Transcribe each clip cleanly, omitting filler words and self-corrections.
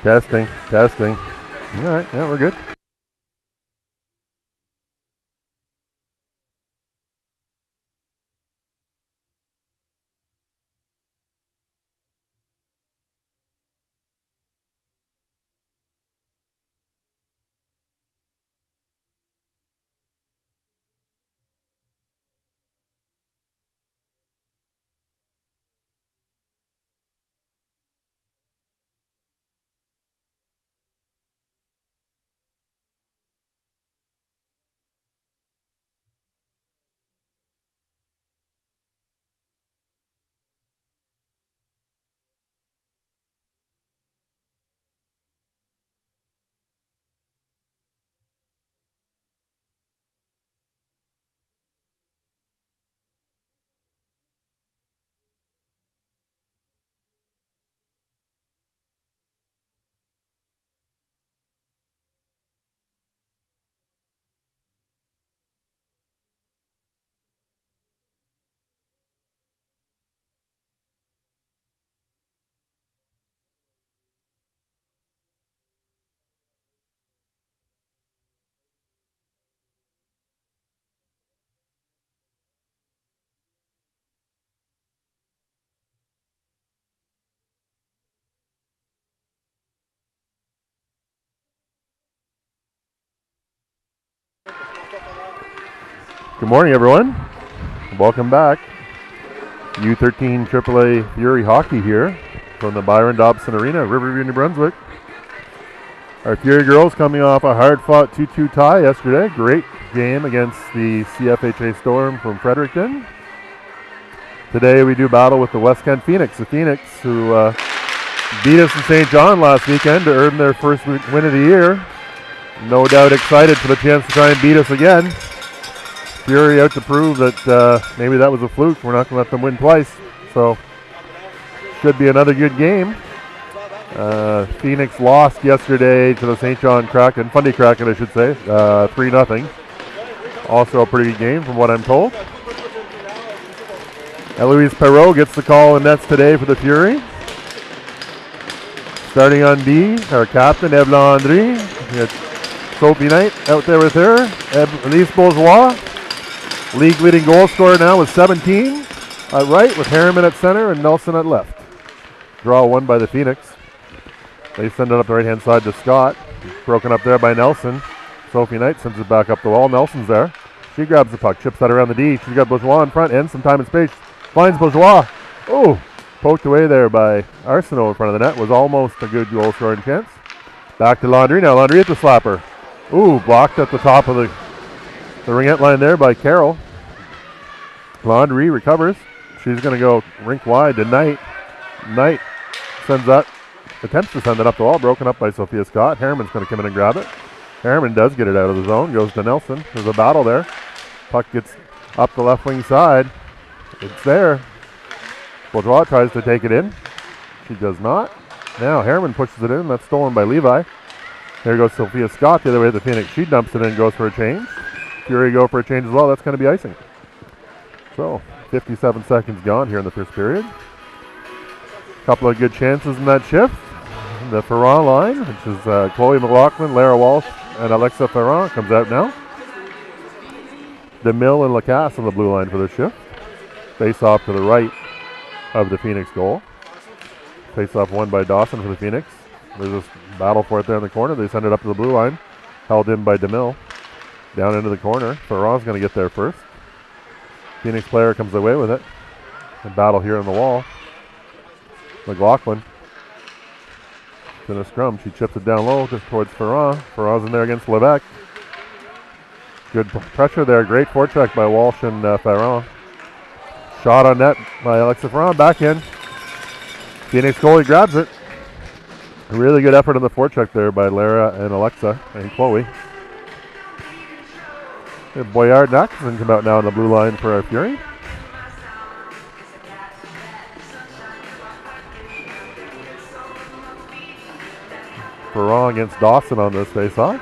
Testing. All right, yeah, we're good. Good morning, everyone. Welcome back. U13AAA Fury Hockey here from the Byron Dobson Arena, Riverview, New Brunswick. Our Fury girls coming off a hard-fought 2-2 tie yesterday. Great game against the CFHA Storm from Fredericton. Today we do battle with the West Kent Phoenix. The Phoenix who beat us in St. John last weekend to earn their first win of the year. No doubt excited for the chance to try and beat us again. Fury out to prove that maybe that was a fluke. We're not going to let them win twice. So, should be another good game. Phoenix lost yesterday to the St. John Kraken, Fundy Kraken I should say, 3-0. Also a pretty good game from what I'm told. Eloise Perreault gets the call in nets today for the Fury. Starting on D, our captain, Eve Landry. We got Sophie Knight out there with her. Elise Bourgeois. League leading goal scorer now with 17 at right, with Harriman at center and Nelson at left. Draw won by the Phoenix. They send it up the right hand side to Scott. Broken up there by Nelson. Sophie Knight sends it back up the wall. Nelson's there. She grabs the puck, chips that around the D. She's got Bourgeois in front, ends some time and space. Finds Bourgeois. Oh, poked away there by Arsenault in front of the net. Was almost a good goal scoring chance. Back to Landry now. Landry at the slapper. Ooh, blocked at the top of the ringette line there by Carroll. Landry recovers. She's going to go rink wide to Knight. Knight sends that, attempts to send it up the wall, broken up by Sophia Scott. Harriman's going to come in and grab it. Harriman does get it out of the zone, goes to Nelson. There's a battle there. Puck gets up the left wing side. It's there. Bourgeois tries to take it in. She does not. Now Harriman pushes it in. That's stolen by Levi. There goes Sophia Scott the other way at the Phoenix. She dumps it in, goes for a change. Fury go for a change as well. That's going to be icing. So 57 seconds gone here in the first period. Couple of good chances in that shift. The Ferrand line, which is Chloe McLaughlin, Lara Walsh, and Alexa Ferrand comes out now. DeMille and Lacasse on the blue line for the shift. Face off to the right of the Phoenix goal. Face off won by Dawson for the Phoenix. There's this battle for it there in the corner. They send it up to the blue line. Held in by DeMille. Down into the corner. Ferrand's going to get there first. Phoenix player comes away with it. A battle here on the wall. McLaughlin. In a scrum. She chips it down low just towards Ferrand. Ferrand's in there against Levesque. Good pressure there. Great forecheck by Walsh and Ferrand. Shot on net by Alexa Ferrand. Back in. Phoenix goalie grabs it. A really good effort on the forecheck there by Lara and Alexa and Chloe. And Boyard and Atkinson come out now on the blue line for our Fury. Ferrand against Dawson on this face-off.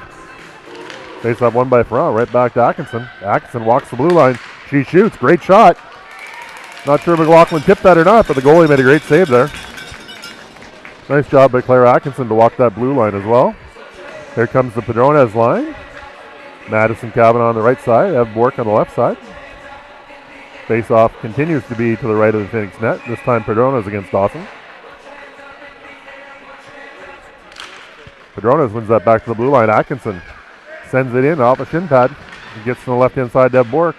Face-off won by Ferrand, right back to Atkinson. Atkinson walks the blue line. She shoots. Great shot. Not sure if McLaughlin tipped that or not, but the goalie made a great save there. Nice job by Claire Atkinson to walk that blue line as well. Here comes the Padrones line. Madison Kavanaugh on the right side, Ev Bork on the left side. Face-off continues to be to the right of the Phoenix net. This time Padrones against Dawson. Padrones wins that back to the blue line. Atkinson sends it in off a shin pad. He gets to the left-hand side to Ev Bork.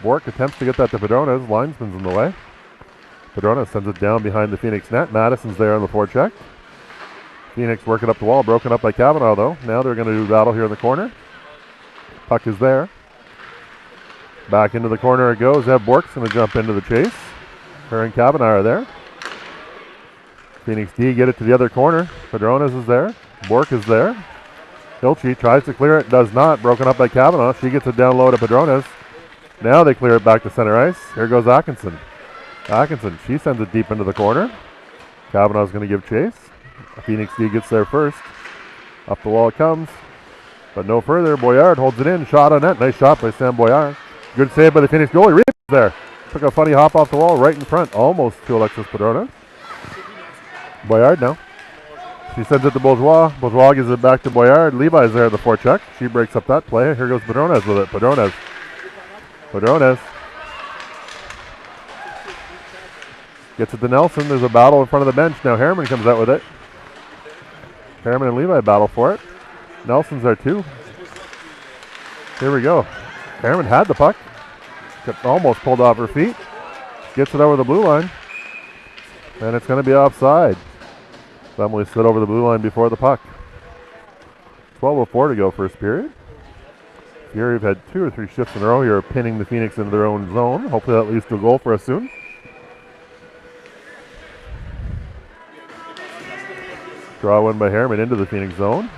Bork attempts to get that to Padrones. Linesman's in the way. Padrones sends it down behind the Phoenix net. Madison's there on the forecheck. Phoenix working up the wall, broken up by Kavanaugh though. Now they're going to do battle here in the corner. Puck is there. Back into the corner it goes. Ev Bork's going to jump into the chase. Her and Kavanaugh are there. Phoenix D get it to the other corner. Padrones is there. Bork is there. Hilchey tries to clear it, does not. Broken up by Kavanaugh. She gets it down low to Padrones. Now they clear it back to center ice. Here goes Atkinson. Atkinson, she sends it deep into the corner. Kavanaugh's going to give chase. Phoenix D gets there first. Up the wall it comes, but no further. Boyard holds it in. Shot on net. Nice shot by Sam Boyard. Good save by the Phoenix goalie. Reeves there. Took a funny hop off the wall right in front, almost to Alexis Padrones. Boyard now. She sends it to Bourgeois. Bourgeois gives it back to Boyard. Levi's there at the forecheck. She breaks up that play. Here goes Padrones with it. Padrones. Gets it to Nelson. There's a battle in front of the bench. Now Harriman comes out with it. Harriman and Levi battle for it. Nelson's there too. Here we go. Harriman had the puck. Got almost pulled off her feet. Gets it over the blue line. And it's going to be offside. Emily slid over the blue line before the puck. 12:04 to go first period. Fury have had 2 or 3 shifts in a row here, pinning the Phoenix into their own zone. Hopefully that leads to a goal for us soon. Draw one by Harriman into the Phoenix zone.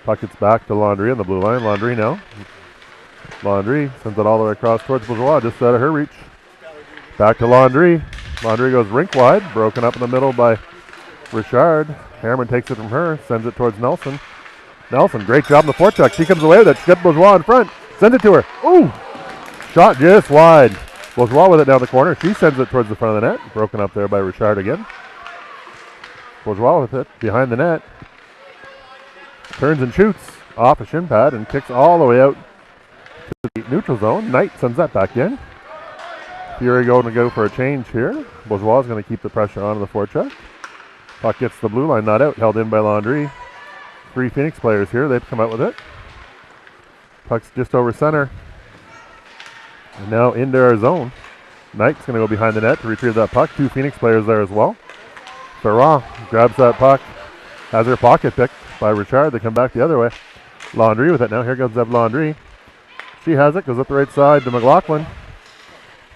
Puck gets back to Landry on the blue line. Landry now. Landry sends it all the way across towards Bourgeois, just out of her reach. Back to Landry. Landry goes rink wide, broken up in the middle by Richard. Harriman takes it from her, sends it towards Nelson. Nelson, great job on the forecheck. She comes away with it. She gets Bourgeois in front. Sends it to her. Ooh! Shot just wide. Bourgeois with it down the corner. She sends it towards the front of the net. Broken up there by Richard again. Bourgeois with it behind the net. Turns and shoots off a shin pad and kicks all the way out to the neutral zone. Knight sends that back in. Fury going to go for a change here. Bourgeois is going to keep the pressure on the forecheck. Puck gets the blue line, not out, held in by Landry. 3 Phoenix players here. They've come out with it. Puck's just over center. And now into our zone. Knight's going to go behind the net to retrieve that puck. 2 Phoenix players there as well. Ferrand grabs that puck, has her pocket picked by Richard. They come back the other way. Landry with it now. Here goes Zev Landry. She has it, goes up the right side to McLaughlin. A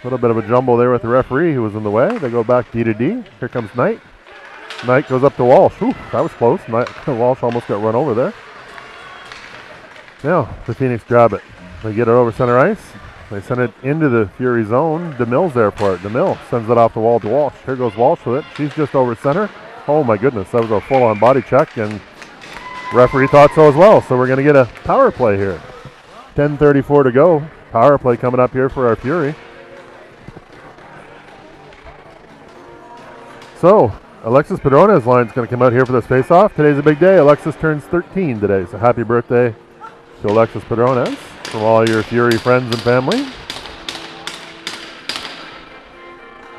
little bit of a jumble there with the referee who was in the way. They go back D to D. Here comes Knight. Knight goes up to Walsh. Ooh, that was close. Walsh almost got run over there. Now the Phoenix grab it. They get it over center ice. They send it into the Fury zone. DeMille's there for it. DeMille sends it off the wall to Walsh. Here goes Walsh with it. She's just over center. Oh my goodness, that was a full-on body check, and referee thought so as well. So we're going to get a power play here. 10:34 to go. Power play coming up here for our Fury. So Alexis Padrones' line is going to come out here for this face-off. Today's a big day. Alexis turns 13 today, so happy birthday to Alexis Padrones from all your Fury friends and family.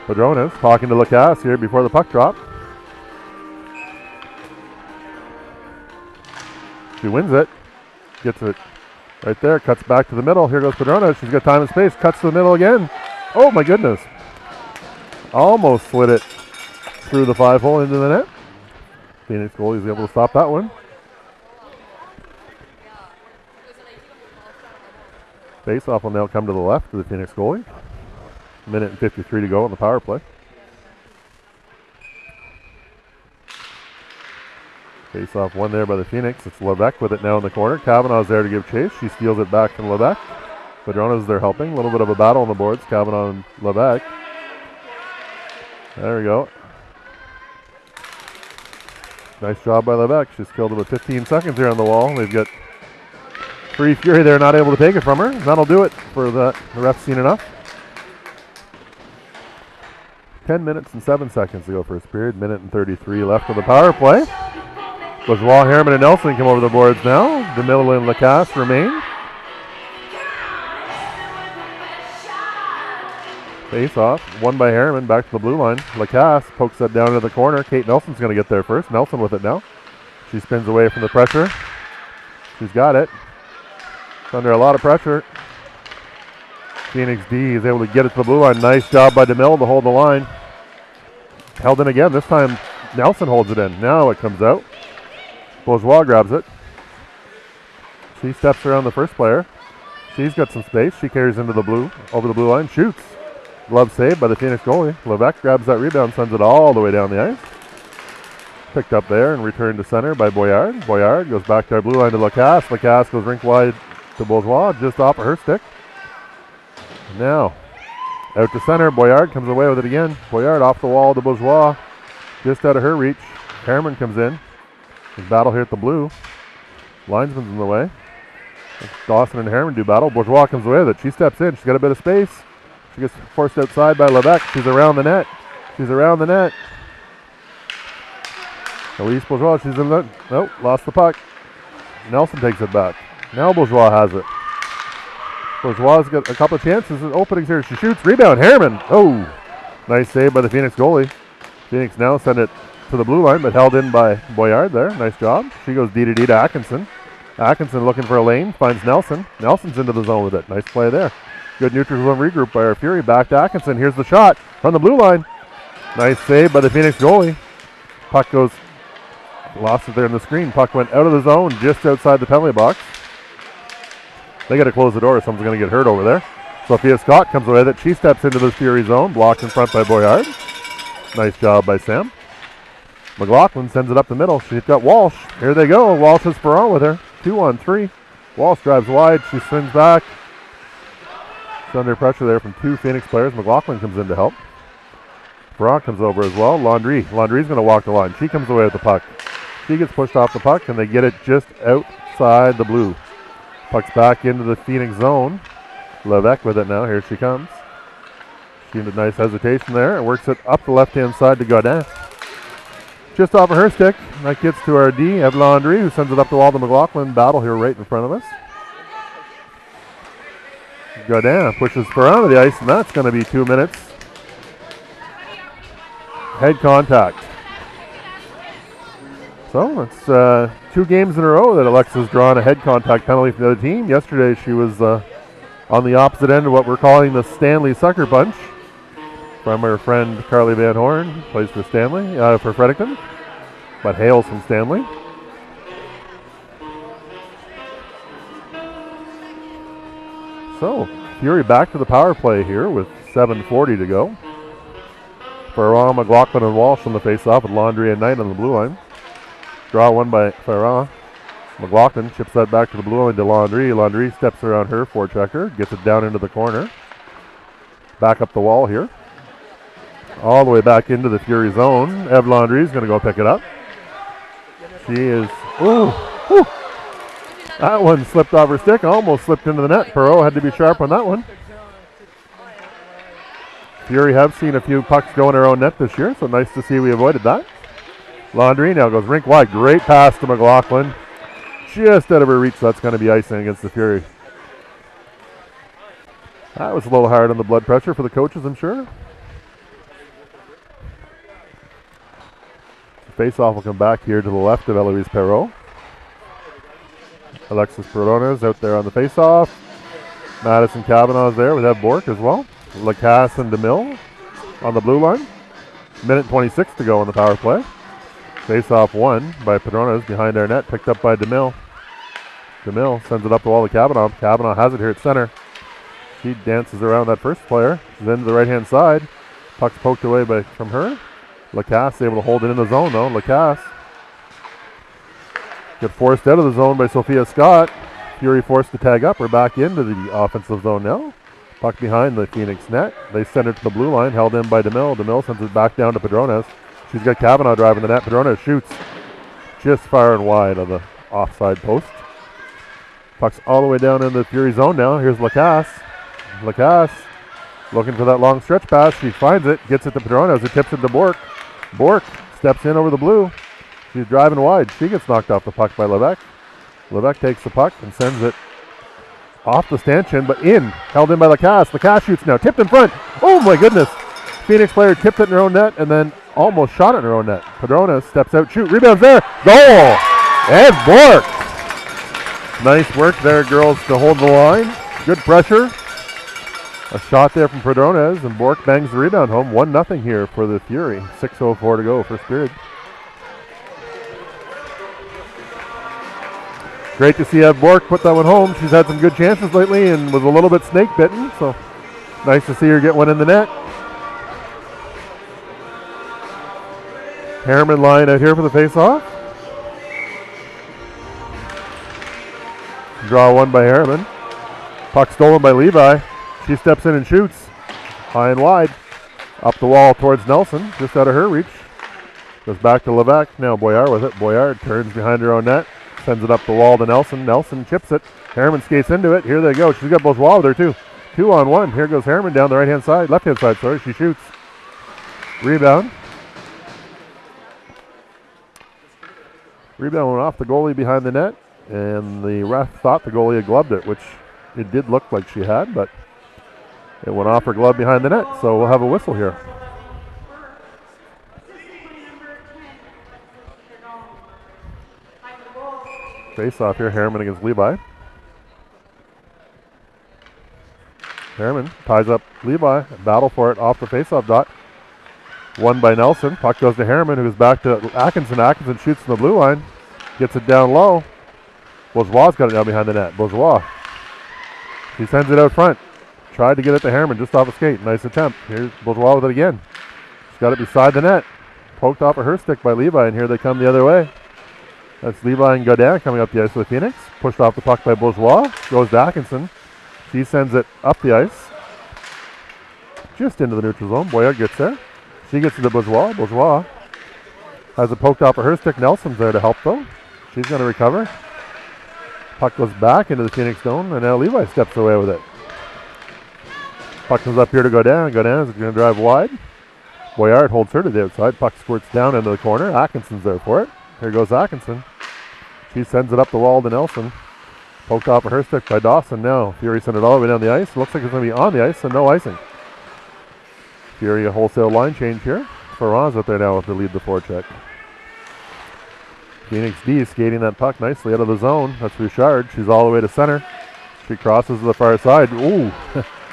Padrones talking to Lacasse here before the puck drop. She wins it. Gets it right there. Cuts back to the middle. Here goes Padrones. She's got time and space. Cuts to the middle again. Oh my goodness. Almost slid it through the 5-hole into the net. Phoenix goalie is able to stop that one. Face-off will now come to the left of the Phoenix goalie. 1:53 to go on the power play. Face-off won there by the Phoenix. It's Lebec with it now in the corner. Kavanaugh's there to give chase. She steals it back from Lebec. Padrones there helping. A little bit of a battle on the boards. Kavanaugh and Lebec. There we go. Nice job by Lebec. She's killed about 15 seconds here on the wall. They've got 3 Fury there, not able to take it from her. That'll do it for the ref's seen enough. 10 minutes and 7 seconds to go first period. Minute and 33 left of the power play. Bourgeois, Harriman, and Nelson come over the boards now. DeMille and Lacasse remain. Face off, won by Harriman, back to the blue line. Lacasse pokes that down into the corner. Kate Nelson's going to get there first. Nelson with it now. She spins away from the pressure. She's got it. It's under a lot of pressure. Phoenix D is able to get it to the blue line. Nice job by DeMille to hold the line. Held in again. This time Nelson holds it in. Now it comes out. Bourgeois grabs it. She steps around the first player. She's got some space. She carries into the blue, over the blue line, shoots. Glove saved by the Phoenix goalie. Levesque grabs that rebound, sends it all the way down the ice. Picked up there and returned to center by Boyard. Boyard goes back to our blue line to Lacasse. Lacasse goes rink wide to Bourgeois, just off of her stick. Now, out to center. Boyard comes away with it again. Boyard off the wall to Bourgeois, just out of her reach. Harriman comes in. There's battle here at the blue. Linesman's in the way. Dawson and Harriman do battle. Bourgeois comes away with it. She steps in. She's got a bit of space. She gets forced outside by Levesque. She's around the net. She's around the net. Elise Bourgeois, she's in the... Nope, lost the puck. Nelson takes it back. Now Bourgeois has it. Bourgeois got a couple of chances and openings here. She shoots. Rebound. Harriman. Oh, nice save by the Phoenix goalie. Phoenix now send it to the blue line, but held in by Boyard there. Nice job. She goes D to D to Atkinson. Atkinson looking for a lane. Finds Nelson. Nelson's into the zone with it. Nice play there. Good neutral zone regroup by our Fury. Back to Atkinson. Here's the shot from the blue line. Nice save by the Phoenix goalie. Puck goes... Lost it there in the screen. Puck went out of the zone just outside the penalty box. They got to close the door. Someone's going to get hurt over there. Sophia Scott comes away that she steps into the Fury zone. Blocked in front by Boyard. Nice job by Sam. McLaughlin sends it up the middle. She's got Walsh. Here they go. Walsh has Perron with her. 2-on-3. Walsh drives wide. She spins back. She's under pressure there from two Phoenix players. McLaughlin comes in to help. Perron comes over as well. Landry. Landry's going to walk the line. She comes away with the puck. She gets pushed off the puck, and they get it just outside the blue. Puck's back into the Phoenix zone. Levesque with it now. Here she comes. She had a nice hesitation there and works it up the left-hand side to Godin. Just off of her stick. That gets to our D, Ed Landry, who sends it up the wall to McLaughlin. Battle here right in front of us. Godin pushes Perron to the ice, and that's going to be 2 minutes. Head contact. So it's 2 games in a row that Alexa's drawn a head contact penalty for the other team. Yesterday she was on the opposite end of what we're calling the Stanley Sucker Punch from her friend Carly Van Horn, plays for Stanley, for Fredericton, but hails from Stanley. So Fury back to the power play here with 7:40 to go. Ferrand, McLaughlin, and Walsh on the face-off with Landry and Knight on the blue line. Draw one by Ferrand. McLaughlin chips that back to the blue line to Landry. Landry steps around her forechecker, gets it down into the corner. Back up the wall here. All the way back into the Fury zone. Ev Landry's going to go pick it up. She is... Ooh! Whew. That one slipped off her stick, almost slipped into the net. Perreault had to be sharp on that one. Fury have seen a few pucks go in their own net this year, so nice to see we avoided that. Landry now goes rink wide. Great pass to McLaughlin. Just out of her reach, so that's going to be icing against the Fury. That was a little hard on the blood pressure for the coaches, I'm sure. Face-off will come back here to the left of Eloise Perreault. Alexis Perrones out there on the face-off. Madison Cavanaugh is there with Ev Bork as well. Lacasse and DeMille on the blue line. Minute 26 to go on the power play. Face-off won by Pedrones behind our net, picked up by DeMille. DeMille sends it up the wall to Cavanaugh. Cavanaugh has it here at center. She dances around that first player. She's into the right-hand side. Puck's poked away from her. Lacasse able to hold it in the zone though. Lacasse get forced out of the zone by Sophia Scott. Fury forced to tag up. We're back into the offensive zone now. Puck behind the Phoenix net. They send it to the blue line, held in by DeMille. DeMille sends it back down to Pedrones. She's got Cavanaugh driving the net. Pedrones shoots just far and wide of the offside post. Puck's all the way down in the Fury zone now. Here's Lacasse. Lacasse Looking for that long stretch pass. She finds it, gets it to Padrones, who tips it to Bork. Bork steps in over the blue. She's driving wide. She gets knocked off the puck by Levesque. Levesque takes the puck and sends it off the stanchion, but in. Held in by Lacasse. Lacasse shoots now. Tipped in front. Oh my goodness. Phoenix player tipped it in her own net and then almost shot it in her own net. Padrones steps out, shoot, rebounds there. Goal! And Bork. Nice work there, girls, to hold the line. Good pressure. A shot there from Padrones, and Bork bangs the rebound home. 1-0 here for the Fury. 6:04 to go, first period. Great to see Bork put that one home. She's had some good chances lately and was a little bit snake bitten, so nice to see her get one in the net. Harriman line out here for the face-off. Draw one by Harriman. Puck stolen by Levi. She steps in and shoots. High and wide. Up the wall towards Nelson, just out of her reach. Goes back to Levesque. Now Boyard with it. Boyard turns behind her own net. Sends it up the wall to Nelson. Nelson chips it. Harriman skates into it. Here they go. She's got Bourgeois with her too. 2-on-1. Here goes Harriman down the right-hand side. Left-hand side, sorry. She shoots. Rebound. Rebound went off the goalie behind the net. And the ref thought the goalie had gloved it, which it did look like she had, but it went off her glove behind the net. So we'll have a whistle here. Face off here, Harriman against Levi. Harriman ties up Levi, battle for it off the face-off dot. Won by Nelson. Puck goes to Harriman, who goes back to Atkinson. Atkinson shoots from the blue line, gets it down low. Bourgeois got it down behind the net. Bourgeois. He sends it out front. Tried to get it to Harriman just off a skate. Nice attempt. Here's Bourgeois with it again. She's got it beside the net. Poked off of her stick by Levi, and here they come the other way. That's Levi and Godin coming up the ice with Phoenix. Pushed off the puck by Bourgeois. Goes to Atkinson. She sends it up the ice. Just into the neutral zone. Boyard gets there. She gets to the Bourgeois. Bourgeois has it poked off of her stick. Nelson's there to help though. She's going to recover. Puck goes back into the Phoenix zone, and now Levi steps away with it. Puck comes up here to Godin. Godin is going to drive wide. Boyard holds her to the outside. Puck squirts down into the corner. Atkinson's there for it. Here goes Atkinson. She sends it up the wall to Nelson. Poked off of her stick by Dawson now. Fury sent it all the way down the ice. Looks like it's going to be on the ice, so no icing. Fury a wholesale line change here. Ferran's up there now with the lead the forecheck. Phoenix D skating that puck nicely out of the zone. That's Bouchard. She's all the way to center. She crosses to the far side. Ooh,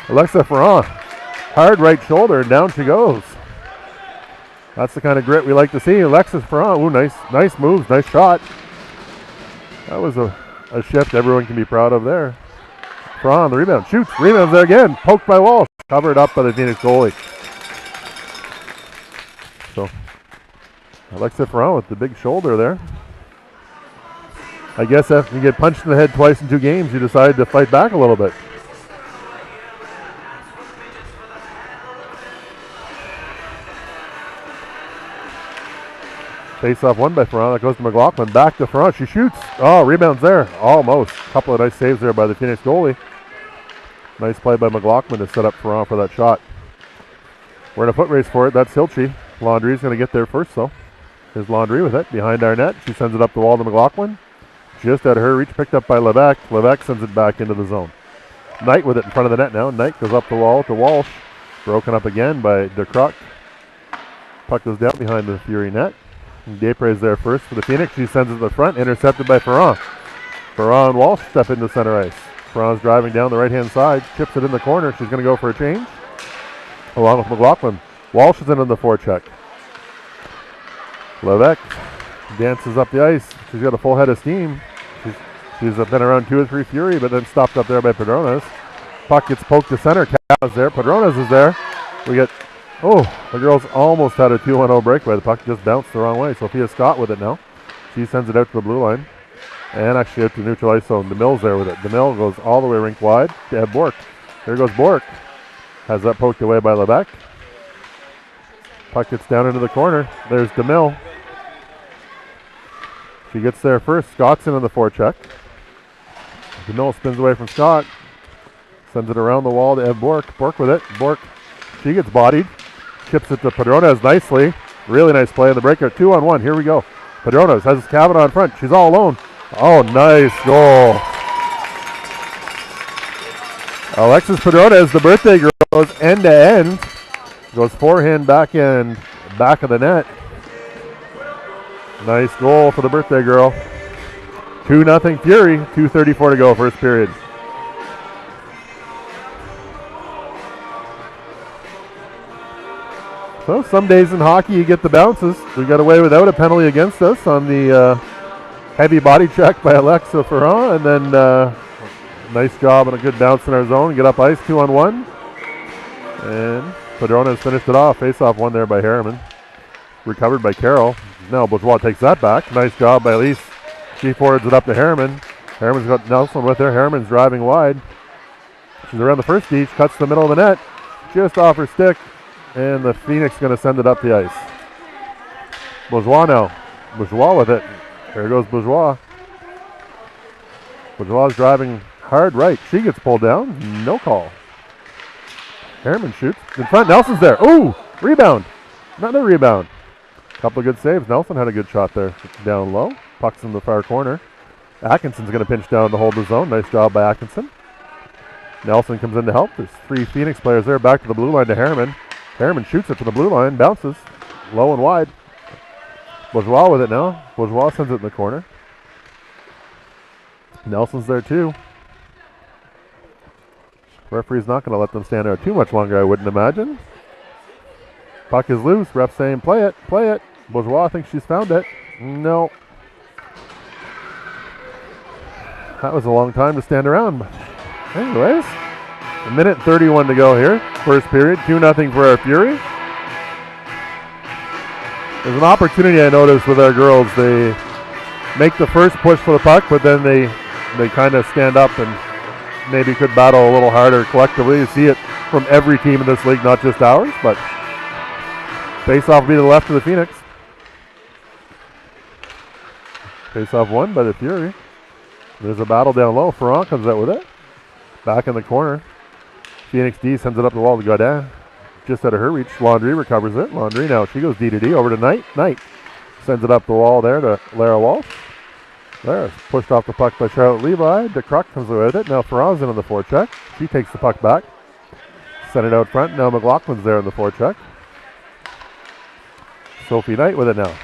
Alexa Ferran. Hard right shoulder, and down she goes. That's the kind of grit we like to see. Alexis Ferran. Ooh, nice moves, nice shot. That was a shift everyone can be proud of there. Ferran, the rebound, shoots, rebounds there again. Poked by Walsh. Covered up by the Phoenix goalie. So, Alexa Ferran with the big shoulder there. I guess after you get punched in the head twice in 2 games, you decide to fight back a little bit. Face off one by Ferran. That goes to McLaughlin. Back to Ferran. She shoots. Oh, rebounds there. Almost. Couple of nice saves there by the Phoenix goalie. Nice play by McLaughlin to set up Ferran for that shot. We're in a foot race for it. That's Hilchey. Laundry's going to get there first, though. Here's Laundry with it behind our net. She sends it up the wall to McLaughlin. Just out of her reach, picked up by Levesque. Levesque sends it back into the zone. Knight with it in front of the net now. Knight goes up the wall to Walsh. Broken up again by DeCroc. Puck goes down behind the Fury net. Desprez there first for the Phoenix. She sends it to the front, intercepted by Ferran. Ferran and Walsh step into center ice. Ferran's driving down the right-hand side, chips it in the corner. She's going to go for a change, along with McLaughlin. Walsh is in on the forecheck. Levesque dances up the ice. She's got a full head of steam. She's been around 2 or 3 Fury, but then stopped up there by Padrones. Puck gets poked to center. Cavs there. Padrones is there. We get... Oh, the girls almost had a 2-1-0 breakaway. The puck just bounced the wrong way. Sophia Scott with it now. She sends it out to the blue line. And actually out to neutral ice zone. DeMille's there with it. DeMille goes all the way rink wide to Ed Bork. Here goes Bork. Has that poked away by Levesque. Puck gets down into the corner. There's DeMille. She gets there first. Scott's in on the forecheck. DeMille spins away from Scott. Sends it around the wall to Ev Bork. Bork with it. Bork, she gets bodied. Chips it to Padrones nicely. Really nice play in the breakout. 2-on-1. Here we go. Padrones has Kavanaugh in front. She's all alone. Oh, nice goal. Alexis Padrones, the birthday girl, goes end to end. Goes forehand, backhand, back of the net. Nice goal for the birthday girl. 2-0 Fury. 2:34 to go, first period. So some days in hockey you get the bounces. We got away without a penalty against us on the heavy body check by Alexa Ferrand, and then nice job and a good bounce in our zone. Get up ice, 2-on-1. And Padrones finished it off. Face-off one there by Harriman. Recovered by Carroll. Now Bourgeois takes that back. Nice job by Elise. She forwards it up to Harriman. Harriman's got Nelson with her. Harriman's driving wide. She's around the first D. She cuts the middle of the net. Just off her stick. And the Phoenix going to send it up the ice. Bourgeois now. Bourgeois with it. There goes Bourgeois. Bourgeois driving hard right. She gets pulled down. No call. Harriman shoots. In front. Nelson's there. Ooh! Rebound. Another rebound. Couple of good saves. Nelson had a good shot there. Down low. Puck's in the far corner. Atkinson's going to pinch down to hold the zone. Nice job by Atkinson. Nelson comes in to help. There's 3 Phoenix players there. Back to the blue line to Harriman. Harriman shoots it to the blue line, bounces, low and wide. Bourgeois with it now. Bourgeois sends it in the corner. Nelson's there too. Referee's not going to let them stand there too much longer, I wouldn't imagine. Puck is loose. Ref saying, play it, play it. Bourgeois thinks she's found it. No. That was a long time to stand around. But anyways. 1:31 to go here. First period, 2-0 for our Fury. There's an opportunity I noticed with our girls. They make the first push for the puck, but then they kind of stand up and maybe could battle a little harder collectively. You see it from every team in this league, not just ours, but face-off will be to the left of the Phoenix. Face-off won by the Fury. There's a battle down low. Ferrand comes out with it. Back in the corner. Phoenix D sends it up the wall to Godin. Just out of her reach. Laundry recovers it. Laundry now. She goes D to D over to Knight. Knight sends it up the wall there to Lara Walsh. Lara's pushed off the puck by Charlotte Levi. DeCruck comes away with it. Now Ferrand's in on the forecheck. She takes the puck back. Send it out front. Now McLaughlin's there on the forecheck. Sophie Knight with it now.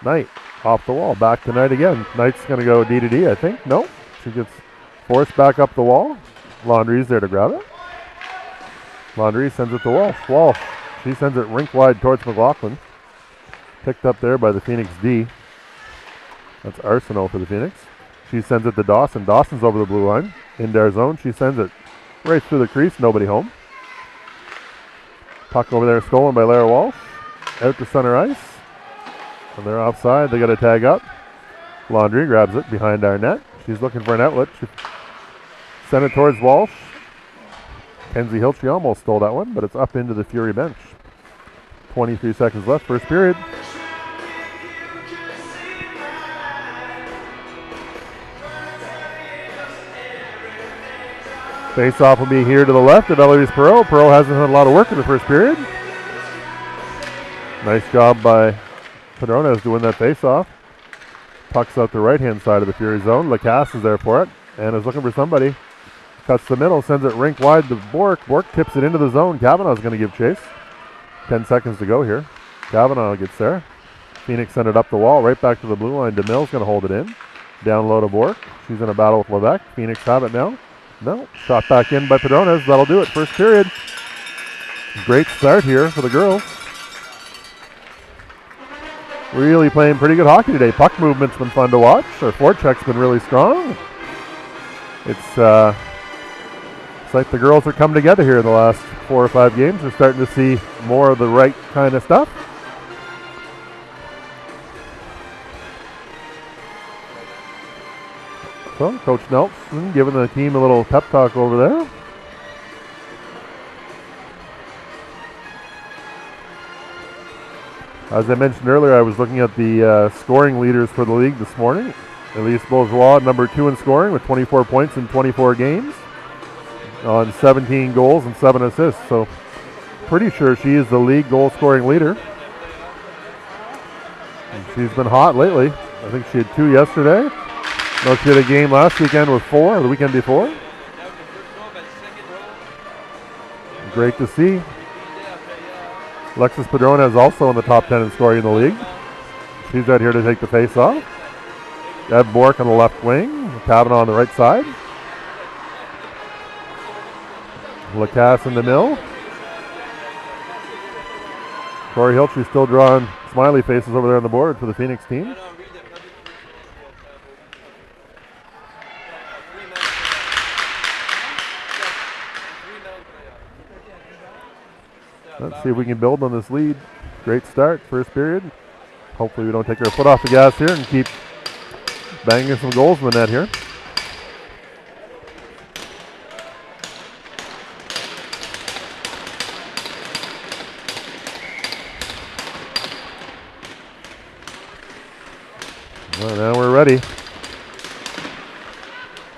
Knight off the wall. Back to Knight again. Knight's going to go D to D, I think. No. She gets forced back up the wall. Laundry's there to grab it. Laundry sends it to Walsh. Walsh. She sends it rink wide towards McLaughlin. Picked up there by the Phoenix D. That's Arsenault for the Phoenix. She sends it to Dawson. Dawson's over the blue line. Into our zone. She sends it right through the crease. Nobody home. Puck over there stolen by Lara Walsh. Out to center ice. And they're offside. They got to tag up. Laundry grabs it behind our net. She's looking for an outlet. She sent it towards Walsh. Kenzie Hiltry almost stole that one, but it's up into the Fury bench. 23 seconds left, first period. Face-off will be here to the left of Eloise Perreault. Perreault hasn't had a lot of work in the first period. Nice job by Padrones doing that face-off. Puck's out the right-hand side of the Fury zone. Lacasse is there for it and is looking for somebody. Cuts the middle, sends it rink wide to Bork. Bork tips it into the zone. Kavanaugh's going to give chase. 10 seconds to go here. Kavanaugh gets there. Phoenix sent it up the wall, right back to the blue line. DeMille's going to hold it in. Down low to Bork. She's in a battle with Levesque. Phoenix have it now. No. Shot back in by Padrones. That'll do it. First period. Great start here for the girls. Really playing pretty good hockey today. Puck movement's been fun to watch. Our forecheck's been really strong. It's like the girls are coming together here in the last 4 or 5 games. They're starting to see more of the right kind of stuff. So Coach Nelson giving the team a little pep talk over there. As I mentioned earlier, I was looking at the scoring leaders for the league this morning. Elise Bourgeois, number 2 in scoring with 24 points in 24 games. on 17 goals and 7 assists. So pretty sure she is the league goal scoring leader. And she's been hot lately. I think she had 2 yesterday. No, she had a game last weekend with 4, the weekend before. Great to see. Alexis Padrona is also in the top 10 in scoring in the league. She's out here to take the face off. Deb Bork on the left wing. Kavanaugh on the right side. Lacasse in the mill. Corey Hiltry still drawing smiley faces over there on the board for the Phoenix team. Let's see if we can build on this lead. Great start, first period. Hopefully we don't take our foot off the gas here and keep banging some goals in the net here. Well, now we're ready.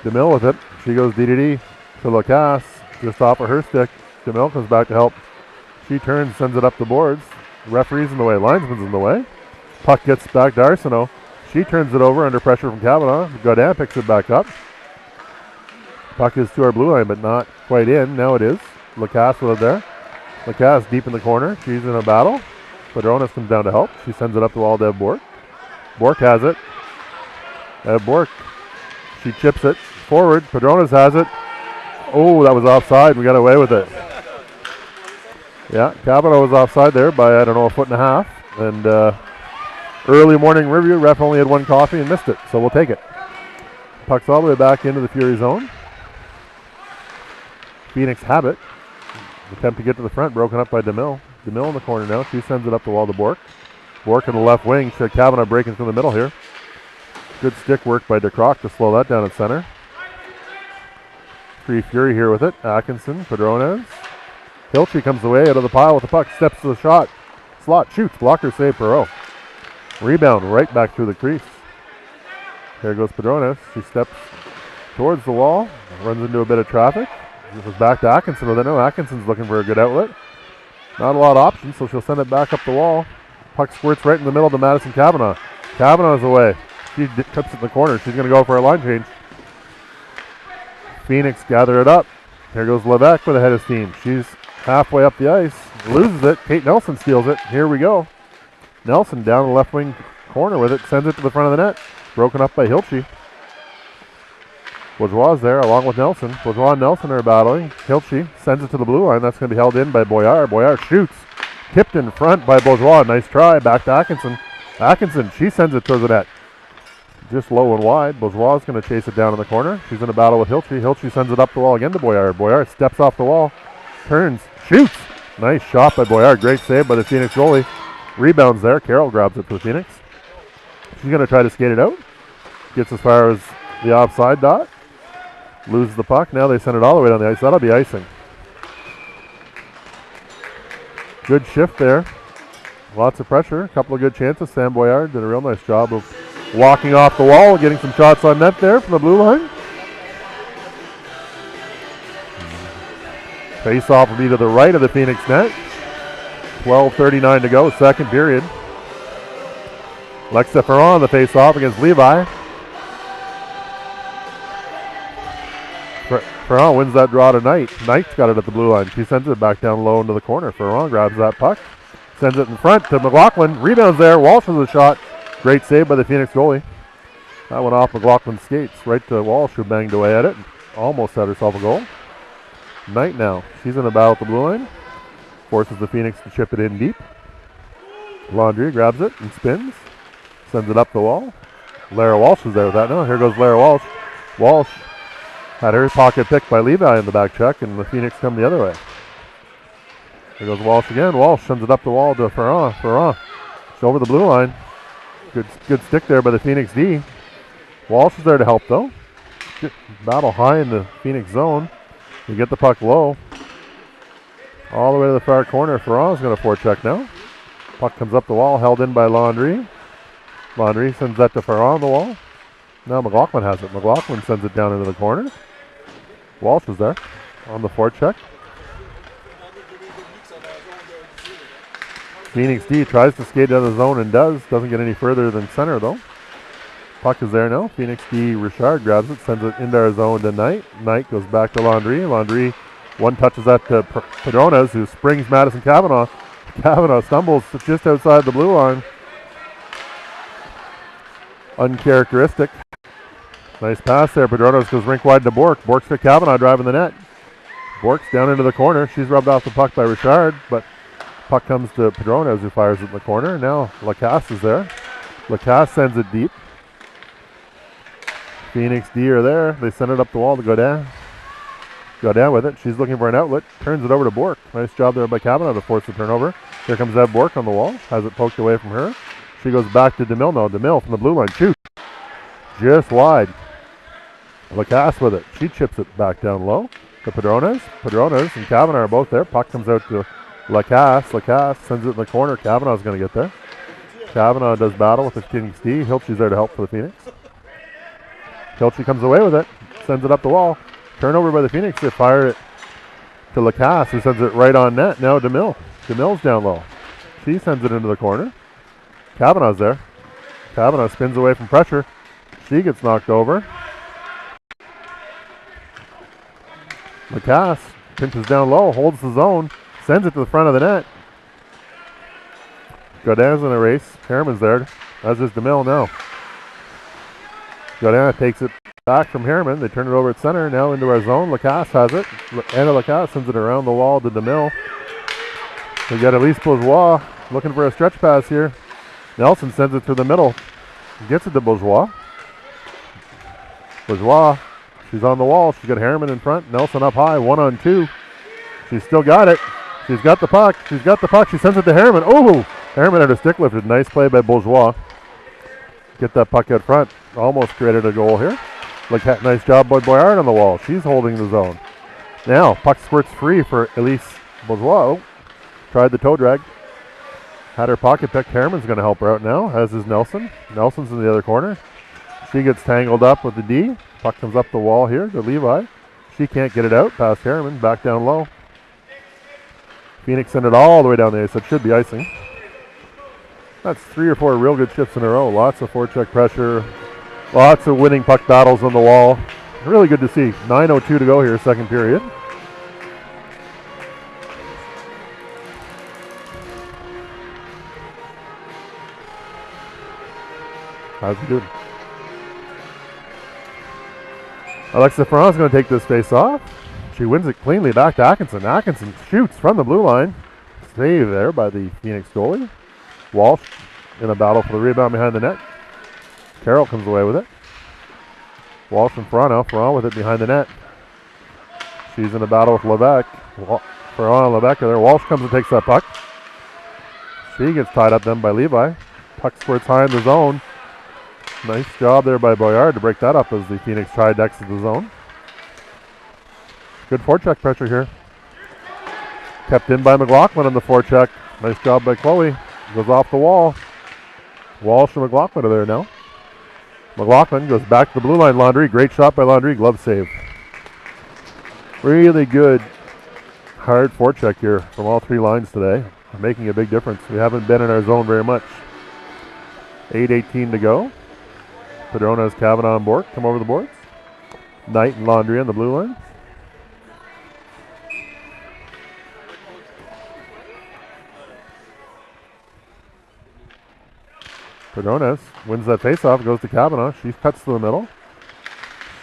DeMille with it. She goes DDD to Lacasse, just off of her stick. DeMille comes back to help. She turns, sends it up the boards. Referee's in the way, linesman's in the way. Puck gets back to Arsenault. She turns it over under pressure from Kavanaugh. Godin picks it back up. Puck is to our blue line, but not quite in. Now it is. Lacasse with it there. Lacasse deep in the corner. She's in a battle. Padronas comes down to help. She sends it up the wall to Deb Bork. Bork has it. Bork. She chips it forward. Padronas has it. Oh, that was offside. We got away with it. Yeah, Kavanaugh was offside there by, I don't know, 1.5 feet. And early morning review, ref only had 1 coffee and missed it, so we'll take it. Puck's all the way back into the Fury zone. Phoenix have it. Attempt to get to the front, broken up by DeMille. DeMille in the corner now. She sends it up the wall to Bork. Bork in the left wing. Kavanaugh breaking through the middle here. Good stick work by DeCroc to slow that down at center. Free Fury here with it. Atkinson, Padronas. Hiltry comes away out of the pile with the puck, steps to the shot. Slot, shoots, blocker save, Perreault. Rebound right back through the crease. Here goes Padronas. She steps towards the wall, runs into a bit of traffic. This is back to Atkinson with it. No, Atkinson's looking for a good outlet. Not a lot of options, so she'll send it back up the wall. Puck squirts right in the middle to Madison Kavanaugh. Kavanaugh's away. She cuts it in the corner. She's going to go for a line change. Phoenix gather it up. Here goes Levesque with a head of steam. She's halfway up the ice. Loses it. Kate Nelson steals it. Here we go. Nelson down the left wing corner with it. Sends it to the front of the net. Broken up by Hiltry. Bourgeois there along with Nelson. Bourgeois and Nelson are battling. Hiltry sends it to the blue line. That's going to be held in by Boyard. Boyard shoots. Tipped in front by Bourgeois. Nice try. Back to Atkinson. Atkinson, she sends it towards the net. Just low and wide. Bourgeois is going to chase it down in the corner. She's in a battle with Hiltry. Hiltry sends it up the wall again to Boyard. Boyard steps off the wall. Turns. Shoots. Nice shot by Boyard. Great save by the Phoenix goalie. Rebounds there. Carroll grabs it for the Phoenix. She's going to try to skate it out. Gets as far as the offside dot. Loses the puck. Now they send it all the way down the ice. That'll be icing. Good shift there. Lots of pressure. A couple of good chances. Sam Boyard did a real nice job of walking off the wall, getting some shots on net there from the blue line. Face off will be to the right of the Phoenix net. 12:39 to go, second period. Lexa Ferrand on the face off against Levi. Ferrand wins that draw tonight. Knight's got it at the blue line. She sends it back down low into the corner. Ferrand grabs that puck. Sends it in front to McLaughlin. Rebounds there. Walsh with a shot. Great save by the Phoenix goalie. That went off McLaughlin's skates right to Walsh, who banged away at it. Almost had herself a goal. Knight now. She's in a battle at the blue line. Forces the Phoenix to chip it in deep. Laundrie grabs it and spins. Sends it up the wall. Lara Walsh is there with that. No, here goes Lara Walsh. Walsh had her pocket picked by Levi in the back check, and the Phoenix come the other way. Here goes Walsh again. Walsh sends it up the wall to Ferrand. Ferrand. It's over the blue line. Good stick there by the Phoenix D. Walsh is there to help though. Good battle high in the Phoenix zone. You get the puck low. All the way to the far corner. Ferrand's going to forecheck now. Puck comes up the wall, held in by Laundrie. Laundrie sends that to Ferrand on the wall. Now McLaughlin has it. McLaughlin sends it down into the corner. Walsh is there. on the forecheck. Phoenix D tries to skate out of the zone and doesn't get any further than center though. Puck is there now. Phoenix D Richard grabs it, sends it into our zone to Knight. Knight goes back to Landry. Landry one touches that to Padronas, who springs Madison Cavanaugh. Cavanaugh stumbles just outside the blue line. Uncharacteristic. Nice pass there. Padronas goes rink wide to Bork. Bork's to Cavanaugh driving the net. Bork's down into the corner. She's rubbed off the puck by Richard, but puck comes to Padronas, who fires it in the corner. Now Lacasse is there. Lacasse sends it deep. Phoenix D are there. They send it up the wall to go down. Go down with it. She's looking for an outlet. Turns it over to Bork. Nice job there by Cavanaugh to force the turnover. Here comes Ev Bork on the wall. Has it poked away from her. She goes back to DeMille now. DeMille from the blue line. Shoot. Just wide. Lacasse with it. She chips it back down low to Padronas. Padronas and Cavanaugh are both there. Puck comes out to Lacasse. Lacasse sends it in the corner. Cavanaugh's going to get there. Cavanaugh does battle with the Phoenix D. Hiltsche's there to help for the Phoenix. Hiltche comes away with it. Sends it up the wall. Turnover by the Phoenix. They fire it to Lacasse, who sends it right on net. Now DeMille. DeMille's down low. She sends it into the corner. Cavanaugh's there. Cavanaugh spins away from pressure. She gets knocked over. Lacasse pinches down low, holds the zone, sends it to the front of the net. Godin's in a race. Harriman's there, as is DeMille now. Godin takes it back from Harriman. They turn it over at center, now into our zone. Lacasse has it. Anna Lacasse sends it around the wall to DeMille. We got Elise Bourgeois looking for a stretch pass here. Nelson sends it through the middle. Gets it to Bourgeois. Bourgeois, she's on the wall. She's got Harriman in front. Nelson up high, 1-on-2. She's still got it. She's got the puck. She's got the puck. She sends it to Harriman. Oh! Harriman had her stick lifted. Nice play by Bourgeois. Get that puck out front. Almost created a goal here. Look, nice job by Boyard on the wall. She's holding the zone. Now, puck squirts free for Elise Bourgeois. Oh, tried the toe drag. Had her pocket picked. Harriman's going to help her out now, as is Nelson. Nelson's in the other corner. She gets tangled up with the D. Puck comes up the wall here to Levi. She can't get it out past Harriman. Back down low. Phoenix sent it all the way down the ice. It should be icing. That's 3 or 4 real good shifts in a row. Lots of forecheck pressure. Lots of winning puck battles on the wall. Really good to see. 9:02 to go here, second period. How's he doing? Alexa Ferrand's going to take this face off. She wins it cleanly back to Atkinson. Atkinson shoots from the blue line. Save there by the Phoenix goalie. Walsh in a battle for the rebound behind the net. Carroll comes away with it. Walsh and Ferrand with it behind the net. She's in a battle with Levesque. Ferrand and Levesque are there. Walsh comes and takes that puck. She gets tied up then by Levi. Puck squirts high in the zone. Nice job there by Boyard to break that up as the Phoenix tried to exit the zone. Good forecheck pressure here. Kept in by McLaughlin on the forecheck. Nice job by Chloe. Goes off the wall. Walsh and McLaughlin are there now. McLaughlin goes back to the blue line. Landry. Great shot by Landry. Glove save. Really good hard forecheck here from all 3 lines today. Making a big difference. We haven't been in our zone very much. 8:18 to go. Padrona's Cavanaugh and Bork come over the boards. Knight and Landry on the blue line. Padronas wins that faceoff, goes to Cavanaugh. She cuts to the middle.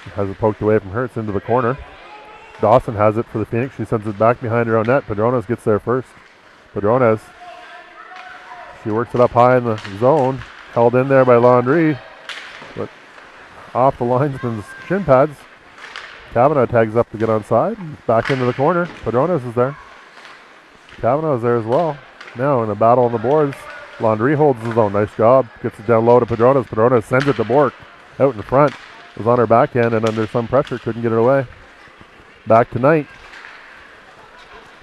She has it poked away from her. It's into the corner. Dawson has it for the Phoenix. She sends it back behind her own net. Padronas gets there first. Padronas. She works it up high in the zone. Held in there by Landry. But off the linesman's shin pads. Cavanaugh tags up to get onside. Back into the corner. Padronas is there. Cavanaugh is there as well. Now in a battle on the boards. Landry holds his own. Nice job. Gets it down low to Padronas. Padronas sends it to Bork. Out in front. Was on her backhand and under some pressure. Couldn't get it away. Back to Knight.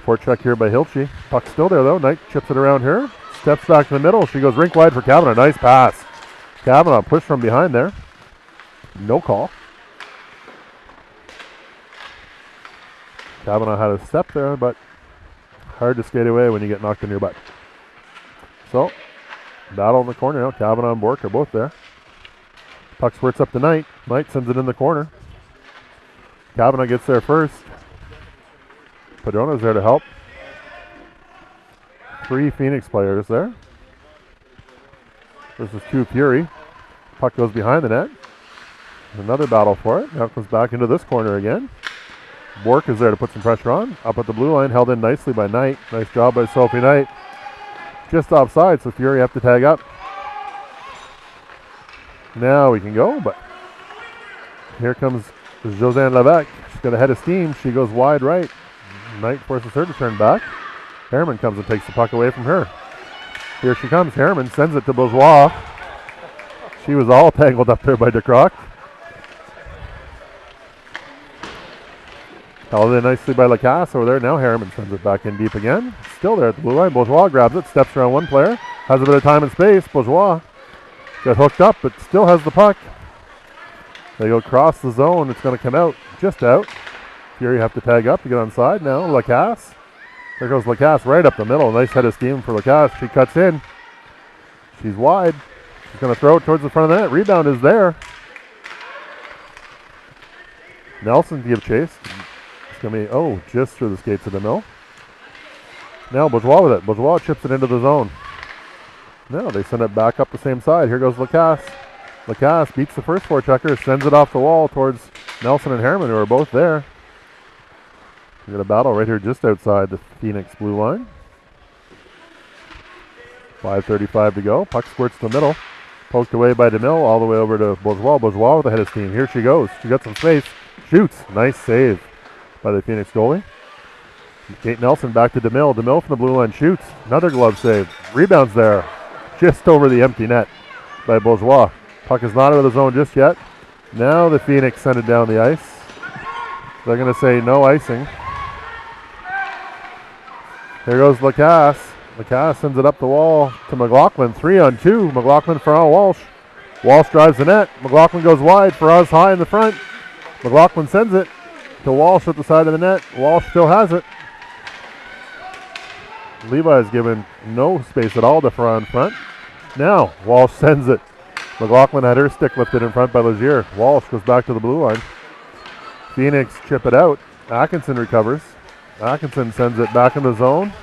Forecheck here by Hiltche. Puck still there though. Knight chips it around her. Steps back to the middle. She goes rink wide for Cavanaugh. Nice pass. Cavanaugh pushed from behind there. No call. Kavanaugh had a step there, but hard to skate away when you get knocked in your butt. So, battle in the corner now. Kavanaugh and Bork are both there. Puck squirts up to Knight. Knight sends it in the corner. Kavanaugh gets there first. Padrona's there to help. 3 Phoenix players there. Versus 2 Fury. Puck goes behind the net. Another battle for it. Now it comes back into this corner again. Bork is there to put some pressure on. Up at the blue line, held in nicely by Knight. Nice job by Sophie Knight. Just offside, so Fury have to tag up. Now we can go, but here comes Josanne Levesque. She's got a head of steam. She goes wide right. Knight forces her to turn back. Harriman comes and takes the puck away from her. Here she comes. Harriman sends it to Bourgeois. She was all tangled up there by DeCroc. Held in nicely by Lacasse over there. Now Harriman sends it back in deep again. Still there at the blue line. Bourgeois grabs it, steps around one player, has a bit of time and space. Bourgeois got hooked up, but still has the puck. They go across the zone. It's going to come out, just out. Fury have to tag up to get on side now. Lacasse. There goes Lacasse right up the middle. Nice head of steam for Lacasse. She cuts in. She's wide. She's going to throw it towards the front of the net. Rebound is there. Nelson to give chase. It's going to be, just through the skates of the mill. Now Bourgeois with it. Bourgeois chips it into the zone. Now they send it back up the same side. Here goes Lacasse. Lacasse beats the first forechecker, sends it off the wall towards Nelson and Harriman, who are both there. We got a battle right here just outside the Phoenix blue line. 5:35 to go. Puck squirts to the middle. Poked away by DeMille, all the way over to Bourgeois. Bourgeois with a head of steam. Here she goes. She got some space. Shoots. Nice save by the Phoenix goalie. Kate Nelson back to DeMille. DeMille from the blue line shoots. Another glove save. Rebounds there. Just over the empty net by Bourgeois. Puck is not out of the zone just yet. Now the Phoenix send it down the ice. They're going to say no icing. Here goes Lacasse. Lacasse sends it up the wall to McLaughlin. 3-on-2. McLaughlin for Walsh. Walsh drives the net. McLaughlin goes wide. Faraz high in the front. McLaughlin sends it to Walsh at the side of the net. Walsh still has it. Levi is given no space at all to Faraz in front. Now Walsh sends it. McLaughlin had her stick lifted in front by Legier. Walsh goes back to the blue line. Phoenix chip it out. Atkinson recovers. Atkinson sends it back in the zone.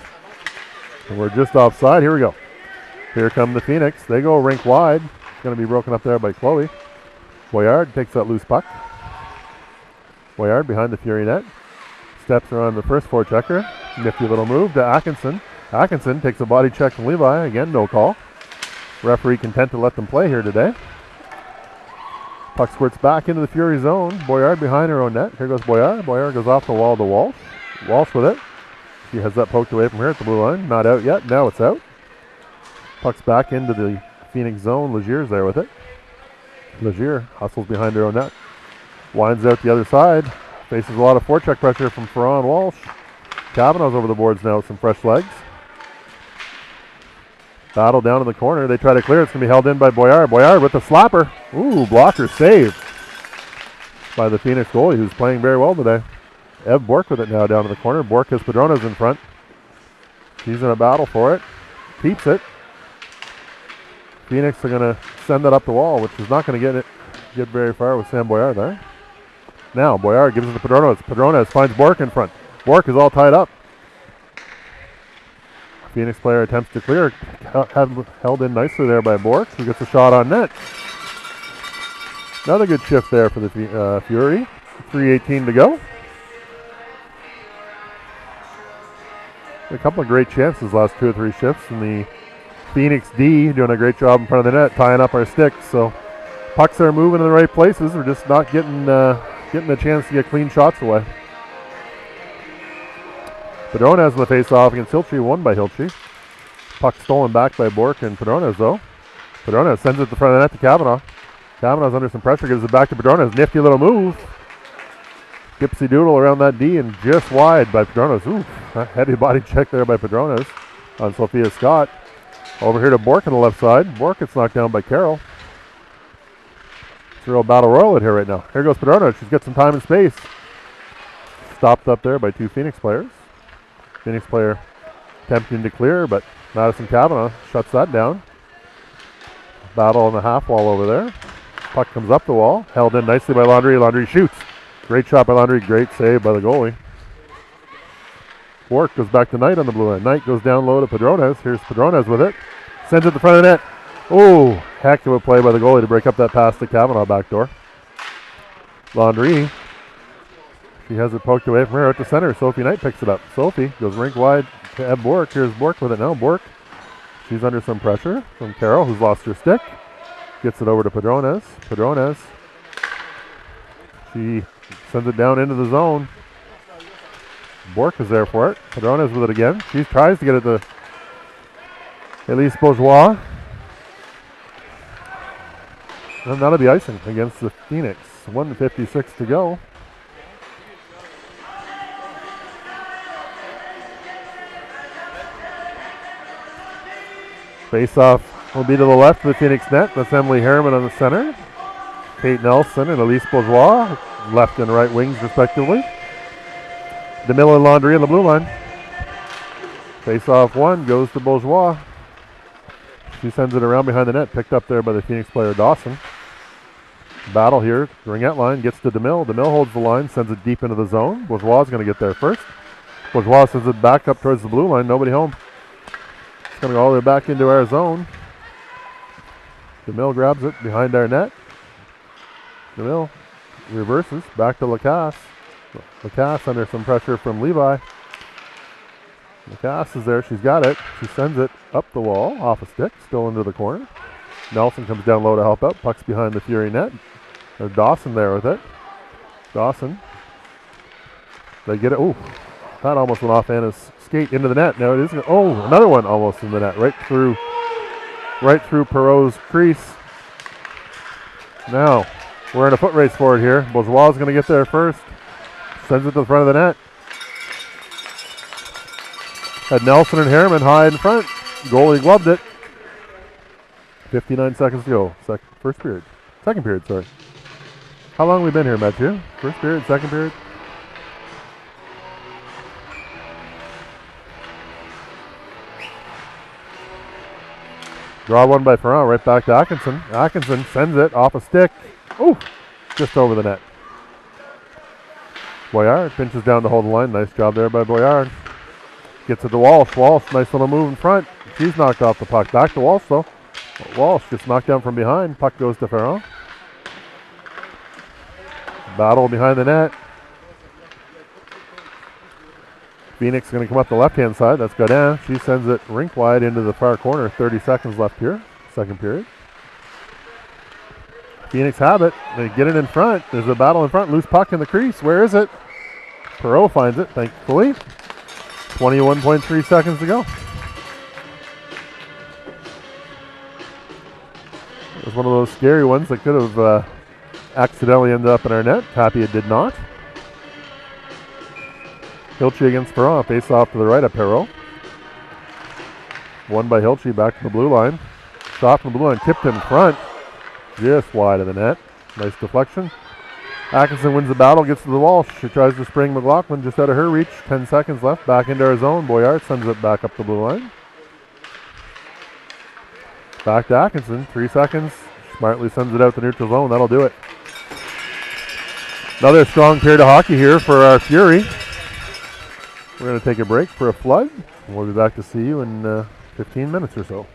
And we're just offside. Here we go. Here come the Phoenix. They go rink wide. It's going to be broken up there by Chloe. Boyard takes that loose puck. Boyard behind the Fury net. Steps around the first forechecker. Nifty little move to Atkinson. Atkinson takes a body check from Levi. Again, no call. Referee content to let them play here today. Puck squirts back into the Fury zone. Boyard behind her own net. Here goes Boyard. Boyard goes off the wall to Walsh. Walsh with it. She has that poked away from here at the blue line. Not out yet. Now it's out. Puck's back into the Phoenix zone. Legier's there with it. Legier hustles behind her own net. Winds out the other side. Faces a lot of forecheck pressure from Ferran Walsh. Kavanaugh's over the boards now with some fresh legs. Battle down in the corner. They try to clear. It's going to be held in by Boyard. Boyard with the slapper. Ooh, blocker saved by the Phoenix goalie, who's playing very well today. Ev Bork with it now down in the corner. Bork has Padronas in front. He's in a battle for it. Keeps it. Phoenix are going to send that up the wall, which is not going to get very far with Sam Boyard there. Now Boyard gives it to Padronas. Padronas finds Bork in front. Bork is all tied up. Phoenix player attempts to clear. Held in nicely there by Bork, who gets a shot on net. Another good shift there for the Fury. 3:18 to go. A couple of great chances last 2 or 3 shifts, and the Phoenix D doing a great job in front of the net, tying up our sticks. So pucks are moving in the right places. We're just not getting a chance to get clean shots away. Padronas in the face-off against Hilchey, won by Hilchey. Puck stolen back by Bork and Padronas, though. Padronas sends it to the front of the net to Kavanaugh. Kavanaugh's under some pressure, gives it back to Padronas. Nifty little move. Gypsy Doodle around that D and just wide by Padronas. Ooh, heavy body check there by Padronas on Sophia Scott. Over here to Bork on the left side. Bork gets knocked down by Carroll. It's a real battle royal in here right now. Here goes Padronas. She's got some time and space. stopped up there by two Phoenix players. Phoenix player attempting to clear, but Madison Cavanaugh shuts that down. Battle on the half wall over there. Puck comes up the wall, held in nicely by Laundry. Laundry shoots. Great shot by Laundry, great save by the goalie. Bork goes back to Knight on the blue line. Knight goes down low to Padrones. Here's Padrones with it. Sends it to the front of the net. Oh, heck of a play by the goalie to break up that pass to Cavanaugh backdoor. Laundry. She has it poked away from her out to center. Sophie Knight picks it up. Sophie goes rink wide to Eb Bork. Here's Bork with it now. Bork. She's under some pressure from Carroll, who's lost her stick. Gets it over to Padrones. Padrones. She sends it down into the zone. Bork is there for it. Padrones with it again. She tries to get it to Elise Bourgeois. And that'll be icing against the Phoenix. 1:56 to go. Face-off will be to the left of the Phoenix net. That's Emily Harriman on the center. Kate Nelson and Elise Bourgeois, left and right wings respectively. DeMille and Laundry on the blue line. Face-off one goes to Bourgeois. She sends it around behind the net, picked up there by the Phoenix player Dawson. Battle here, ringette line, gets to DeMille. DeMille holds the line, sends it deep into the zone. Bourgeois is going to get there first. Bourgeois sends it back up towards the blue line, nobody home. It's going to go all the way back into our zone. DeMille grabs it behind our net. DeMille reverses back to Lacasse. Lacasse under some pressure from Levi. Lacasse is there. She's got it. She sends it up the wall, off a stick, still into the corner. Nelson comes down low to help out. Puck's behind the Fury net. There's Dawson there with it. Dawson. They get it. Ooh, that almost went off Anna's skate into the net. Now it is. Oh, another one almost in the net. Right through Perot's crease. Now we're in a foot race for it here. Bourgeois is going to get there first. Sends it to the front of the net. Had Nelson and Harriman high in front. Goalie gloved it. 59 seconds to go. Second period, sorry. How long have we been here, Matthew? First period, second period? Draw one by Ferrand, right back to Atkinson. Atkinson sends it off a stick. Ooh, just over the net. Boyard pinches down to hold the line. Nice job there by Boyard. Gets it to Walsh. Walsh, nice little move in front. She's knocked off the puck. Back to Walsh, though. Walsh gets knocked down from behind. Puck goes to Ferrand. Battle behind the net. Phoenix is going to come up the left-hand side. That's Godin. She sends it rink wide into the far corner. 30 seconds left here. Second period. Phoenix have it. They get it in front. There's a battle in front. Loose puck in the crease. Where is it? Perot finds it, thankfully. 21.3 seconds to go. It was one of those scary ones that could have accidentally ended up in our net. Happy it did not. Hilchey against Perron. Face off to the right of Perot. Won by Hilchey back to the blue line. Shot from the blue line. Tipped in front. Just wide of the net. Nice deflection. Atkinson wins the battle, gets to the wall. She tries to spring McLaughlin just out of her reach. 10 seconds left. Back into our zone. Boyard sends it back up the blue line. Back to Atkinson. 3 seconds. Smartly sends it out the neutral zone. That'll do it. Another strong period of hockey here for our Fury. We're going to take a break for a flood. We'll be back to see you in 15 minutes or so.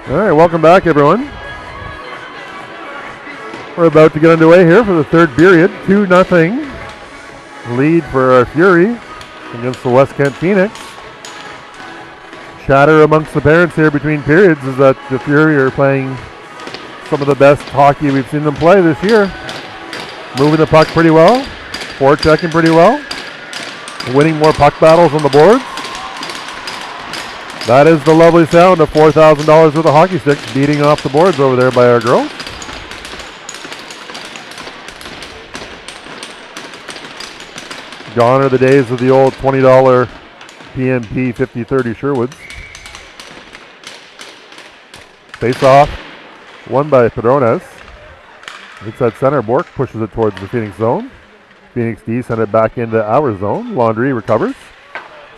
All right, welcome back, everyone. We're about to get underway here for the third period. 2-0 lead for our Fury against the West Kent Phoenix. Chatter amongst the parents here between periods is that the Fury are playing some of the best hockey we've seen them play this year. Moving the puck pretty well, forechecking pretty well, winning more puck battles on the boards. That is the lovely sound of $4,000 worth of hockey sticks beating off the boards over there by our girls. Gone are the days of the old $20 PMP 50-30 Sherwoods. Face off, won by Pedrones. It's at center. Bork pushes it towards the Phoenix zone. Phoenix D sent it back into our zone. Laundrie recovers.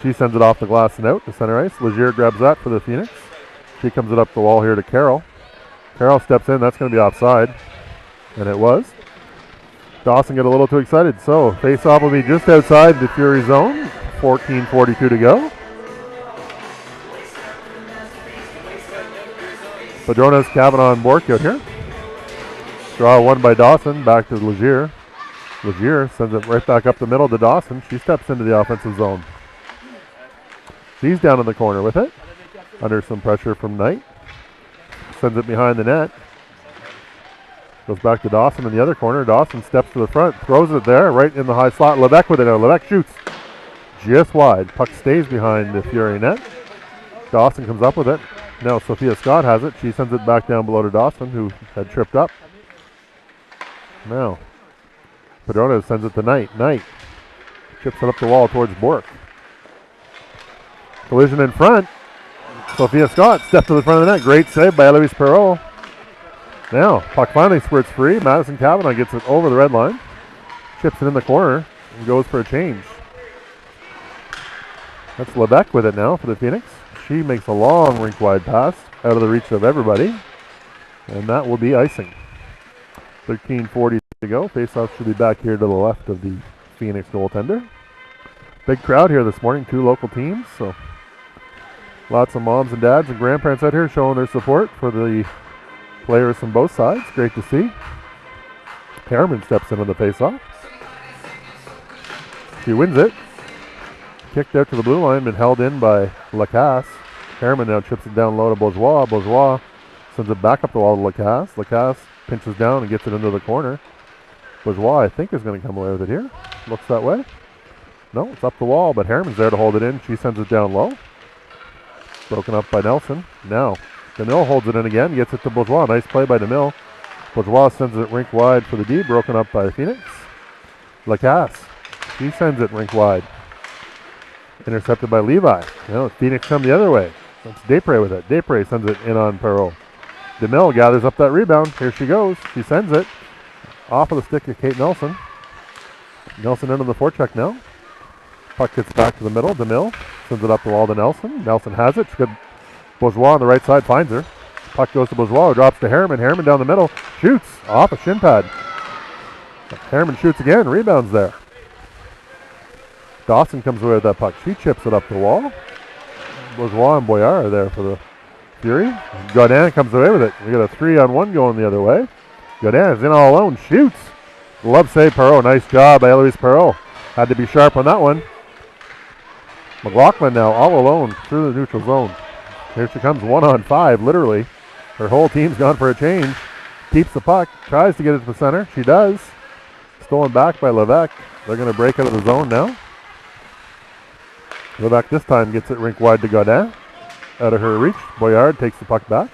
She sends it off the glass and out to center ice. Legier grabs that for the Phoenix. She comes it up the wall here to Carroll. Carroll steps in. That's going to be offside. And it was. Dawson get a little too excited. So face-off will be just outside the Fury zone. 14:42 to go. Padronas, Kavanaugh, and Bork out here. Draw one by Dawson. Back to Legier. Legier sends it right back up the middle to Dawson. She steps into the offensive zone. She's down in the corner with it. Under some pressure from Knight. Sends it behind the net. Goes back to Dawson in the other corner. Dawson steps to the front. Throws it there, right in the high slot. Levesque with it now. Levesque shoots. Just wide. Puck stays behind the Fury net. Dawson comes up with it. Now Sophia Scott has it. She sends it back down below to Dawson, who had tripped up. Now, Padrones sends it to Knight. Knight chips it up the wall towards Bork. Collision in front. Sophia Scott steps to the front of the net. Great save by Eloise Perreault. Now, puck finally squirts free. Madison Kavanaugh gets it over the red line. Chips it in the corner and goes for a change. That's Lebec with it now for the Phoenix. She makes a long rink-wide pass out of the reach of everybody. And that will be icing. 13:40 to go. Face-off should be back here to the left of the Phoenix goaltender. Big crowd here this morning. 2 local teams. So lots of moms and dads and grandparents out here showing their support for the players from both sides. Great to see. Harriman steps in on the face-off. She wins it. Kicked out to the blue line, been held in by Lacasse. Harriman now chips it down low to Bourgeois. Bourgeois sends it back up the wall to Lacasse. Lacasse pinches down and gets it into the corner. Bourgeois, I think, is going to come away with it here. Looks that way. No, it's up the wall, but Harriman's there to hold it in. She sends it down low. Broken up by Nelson. Now, DeMille holds it in again, gets it to Bourgeois. Nice play by DeMille. Bourgeois sends it rink wide for the D, broken up by Phoenix. Lacasse, she sends it rink wide. Intercepted by Levi. Now Phoenix come the other way. That's Desprez with it. Desprez sends it in on Perreault. DeMille gathers up that rebound. Here she goes. She sends it off of the stick of Kate Nelson. Nelson into the forecheck now. Puck gets back to the middle. DeMille sends it up the wall to Nelson. Nelson has it. She's got Bourgeois on the right side, finds her. Puck goes to Bourgeois, drops to Harriman. Harriman down the middle, shoots off a shin pad. Harriman shoots again, rebounds there. Dawson comes away with that puck. She chips it up the wall. Bourgeois and Boyard are there for the Fury. Godin comes away with it. We got a 3-on-1 going the other way. Godin is in all alone, shoots. Love save Perreault. Nice job by Eloise Perreault. Had to be sharp on that one. McLaughlin now all alone through the neutral zone. Here she comes, 1-on-5, literally. Her whole team's gone for a change. Keeps the puck, tries to get it to the center. She does. Stolen back by Levesque. They're going to break out of the zone now. Levesque this time gets it rink wide to Godin. Out of her reach. Boyard takes the puck back.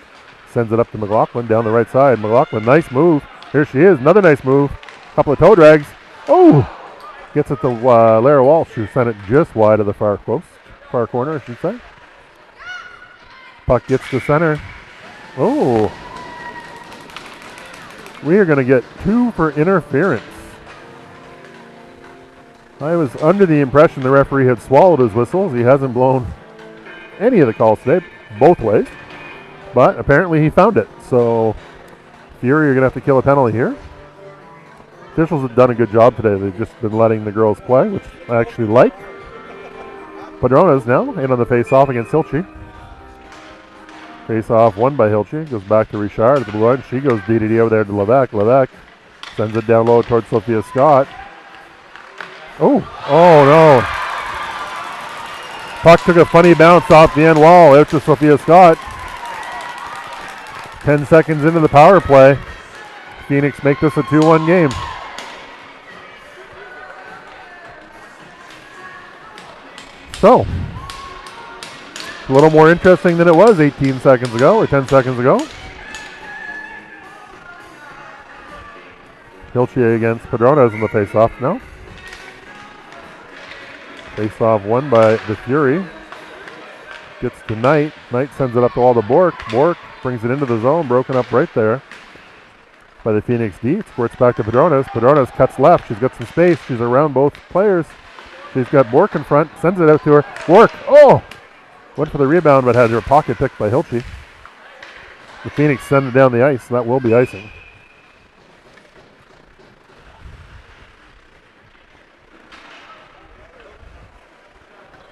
Sends it up to McLaughlin down the right side. McLaughlin, nice move. Here she is, another nice move. Couple of toe drags. Oh! Gets it to Lara Walsh, who sent it just wide of the far post. Far corner, I should say. Puck gets to center. Oh. We are going to get 2 for interference. I was under the impression the referee had swallowed his whistles. He hasn't blown any of the calls today, both ways. But apparently he found it. So Fury are going to have to kill a penalty here. Officials have done a good job today. They've just been letting the girls play, which I actually like. Padronas now in on the face-off against Hilchi. Face off won by Hilche. Goes back to Richard at the blue line. She goes DDD over there to Levesque. Levesque sends it down low towards Sophia Scott. Oh no. Puck took a funny bounce off the end wall out to Sophia Scott. 10 seconds into the power play. Phoenix make this a 2-1 game. So, a little more interesting than it was 18 seconds ago or 10 seconds ago. Hilche against Padrones in the face-off now. Face-off won by the Fury. Gets to Knight. Knight sends it up the wall to Bork. Bork brings it into the zone, broken up right there by the Phoenix D. Squirts back to Padrones. Padrones cuts left. She's got some space. She's around both players. She's got Bork in front. Sends it out to her. Bork. Oh! Went for the rebound, but had her pocket picked by Hilche. The Phoenix send it down the ice. That will be icing.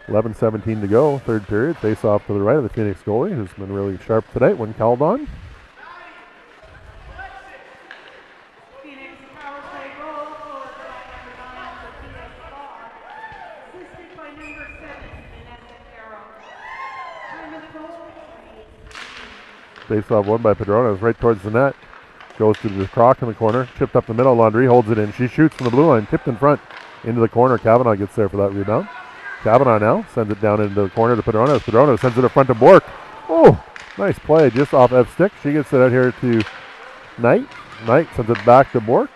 .17 to go, third period. Face off to the right of the Phoenix goalie, who's been really sharp tonight when called on. Phoenix power play goal for assisted by number 7, face off won by Padrones, right towards the net. Goes to the Croc in the corner, chipped up the middle. Landry holds it in. She shoots from the blue line, tipped in front into the corner. Kavanaugh gets there for that rebound. Kavanaugh now sends it down into the corner to Padrones. Padrones sends it in front to Bork. Oh, nice play just off F stick. She gets it out here to Knight. Knight sends it back to Bork.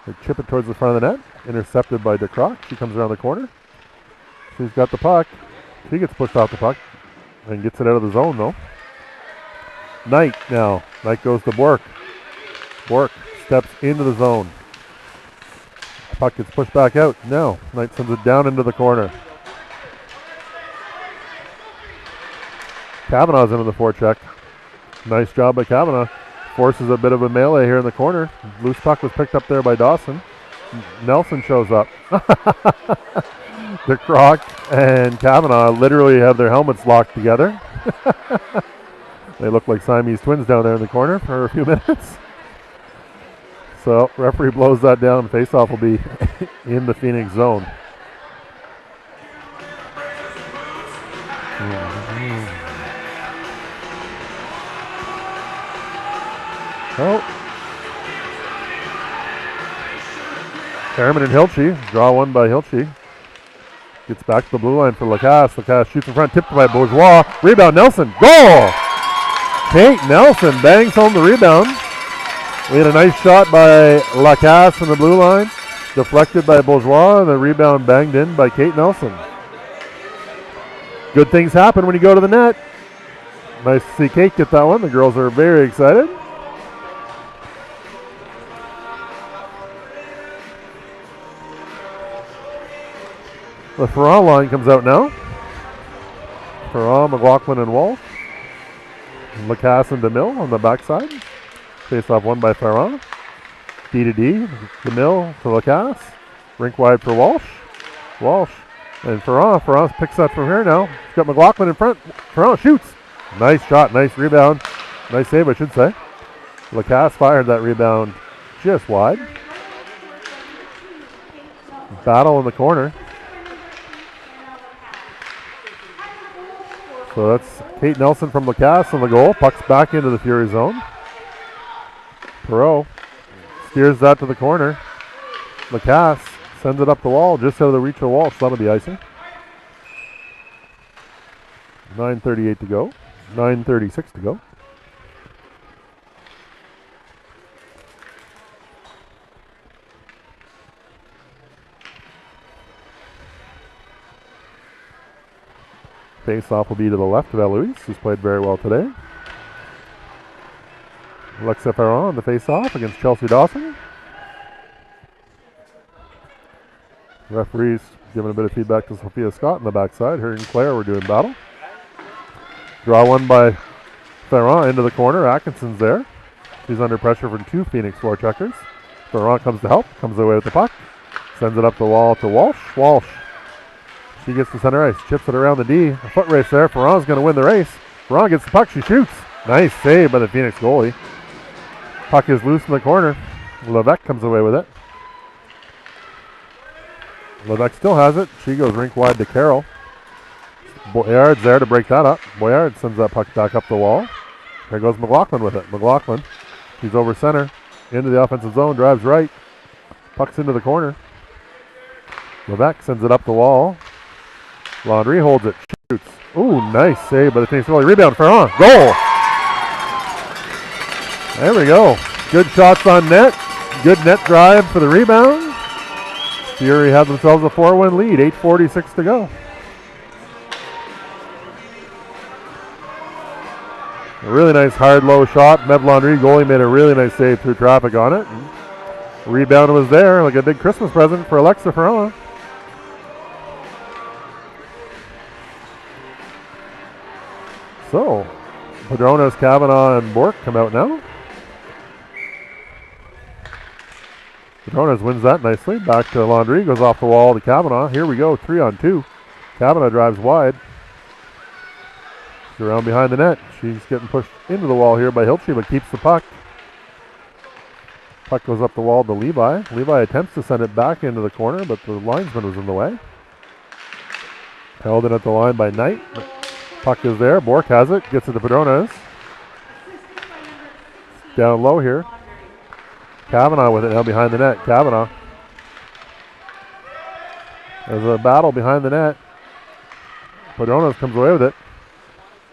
They chip it towards the front of the net. Intercepted by DeCroc. She comes around the corner. She's got the puck. She gets pushed off the puck and gets it out of the zone though. Knight now. Knight goes to Bork. Bork steps into the zone. Puck gets pushed back out. No. Knight sends it down into the corner. Kavanaugh's into the forecheck. Nice job by Kavanaugh. Forces a bit of a melee here in the corner. Loose puck was picked up there by Dawson. Nelson shows up. The Croc and Kavanaugh literally have their helmets locked together. They look like Siamese twins down there in the corner for a few minutes. So referee blows that down. Face-off will be in the Phoenix zone. Oh. Harriman and Hilche. Draw one by Hilche. Gets back to the blue line for Lacasse. Lacasse shoots in front, tipped by Bourgeois. Rebound, Nelson. Goal! Kate Nelson bangs home the rebound. We had a nice shot by Lacasse in the blue line. Deflected by Bourgeois, and the rebound banged in by Kate Nelson. Good things happen when you go to the net. Nice to see Kate get that one. The girls are very excited. The Ferrand line comes out now. Ferrand, McLaughlin, and Walsh. Lacasse and DeMille on the backside. Face off won by Ferrand. D to D. DeMille to Lacasse. Rink wide for Walsh. Walsh and Ferrand. Ferrand picks that from here now. He's got McLaughlin in front. Ferrand shoots. Nice shot. Nice rebound. Nice save, I should say. Lacasse fired that rebound just wide. Battle in the corner. So that's Kate Nelson from Lacasse on the goal. Puck's back into the Fury zone. Perot steers that to the corner. Lacasse sends it up the wall, just out of the reach of the wall. So that'll be icing. 9:38 to go. 9:36 to go. Face-off will be to the left of Eloise, who's played very well today. Alexa Ferrand on the face-off against Chelsea Dawson. Referees giving a bit of feedback to Sophia Scott on the backside. Her and Claire were doing battle. Draw one by Ferrand into the corner. Atkinson's there. She's under pressure from two Phoenix forecheckers. Ferrand comes to help, comes away with the puck. Sends it up the wall to Walsh. Walsh. She gets to center ice, chips it around the D. A foot race there. Ferrand's going to win the race. Perron gets the puck. She shoots. Nice save by the Phoenix goalie. Puck is loose in the corner. Levesque comes away with it. Levesque still has it. She goes rink wide to Carroll. Boyard's there to break that up. Boyard sends that puck back up the wall. There goes McLaughlin with it. McLaughlin, he's over center. Into the offensive zone, drives right. Puck's into the corner. Levesque sends it up the wall. Laundrie holds it, shoots. Ooh, nice save by the Phoenix goalie. Rebound, Ferrand, goal! There we go. Good shots on net. Good net drive for the rebound. Fury have themselves a 4-1 lead, 8:46 to go. A really nice hard low shot. Mev Laundrie goalie made a really nice save through traffic on it. Rebound was there like a big Christmas present for Alexa Ferrand. So, Padronas, Kavanaugh, and Bork come out now. Padronas wins that nicely. Back to Laundrie, goes off the wall to Kavanaugh. Here we go, 3-on-2. Kavanaugh drives wide. She's around behind the net. She's getting pushed into the wall here by Hilchey, but keeps the puck. Puck goes up the wall to Levi. Levi attempts to send it back into the corner, but the linesman was in the way. Held in at the line by Knight. Puck is there. Bork has it. Gets it to Padronas. Down low here. Kavanaugh with it now behind the net. Kavanaugh. There's a battle behind the net. Padronas comes away with it.